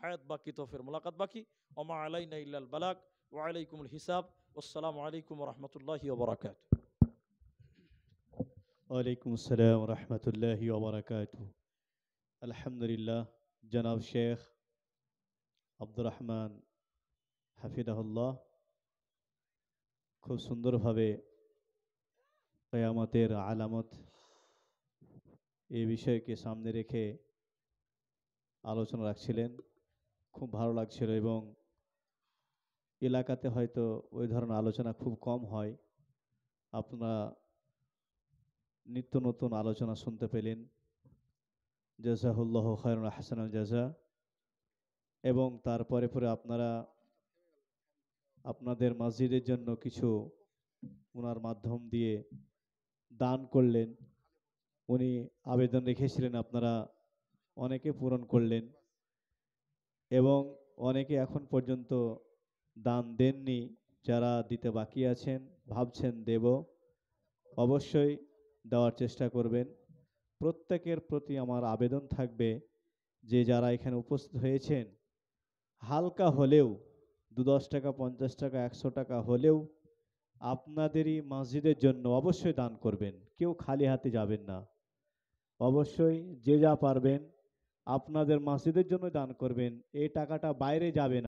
হায়াত বাকি তো ফির মুলাকাত বাকি। ওমা আলাইনা ইল্লাল বালাগ ওয়া আলাইকুমুল হিসাব। আসসালামু আলাইকুম ওয়া রাহমাতুল্লাহি ওয়া বারাকাতুহু। ওয়ালাইকুম আসসালাম ওয়া রাহমাতুল্লাহি ওয়া বারাকাতুহু। আলহামদুলিল্লাহ, জনাব শেখ আব্দুর রহমান হাফিজাহুল্লাহ খুব সুন্দরভাবে কিয়ামতের আলামত এই বিষয়কে সামনে রেখে আলোচনা রাখছিলেন। খুব ভালো লাগছিল, এবং এলাকাতে হয়তো ওই ধরনের আলোচনা খুব কম হয়। আপনারা নিত্য নতুন আলোচনা শুনতে পেলেন। জাযাহুল্লাহু খায়রান হাসানাল জাযা। এবং তারপরে পরে আপনারা আপনাদের মসজিদের জন্য কিছু ওনার মাধ্যম দিয়ে দান করলেন। উনি আবেদন রেখেছিলেন, আপনারা অনেকে পূরণ করলেন এবং অনেকে এখন পর্যন্ত দান দেননি। যারা দিতে বাকি আছেন, ভাবছেন দেব, অবশ্যই দেওয়ার চেষ্টা করবেন। প্রত্যেকের প্রতি আমার আবেদন থাকবে যে যারা এখানে উপস্থিত হয়েছেন, হালকা হলেও 10 টাকা, 50 টাকা, 100 টাকা হলেও আপনাদেরই মসজিদের জন্য অবশ্যই দান করবেন। কেউ খালি হাতে যাবেন না। অবশ্যই যে যা পারবেন আপনাদের মসজিদের জন্য দান করবেন। এই টাকাটা বাইরে যাবে না।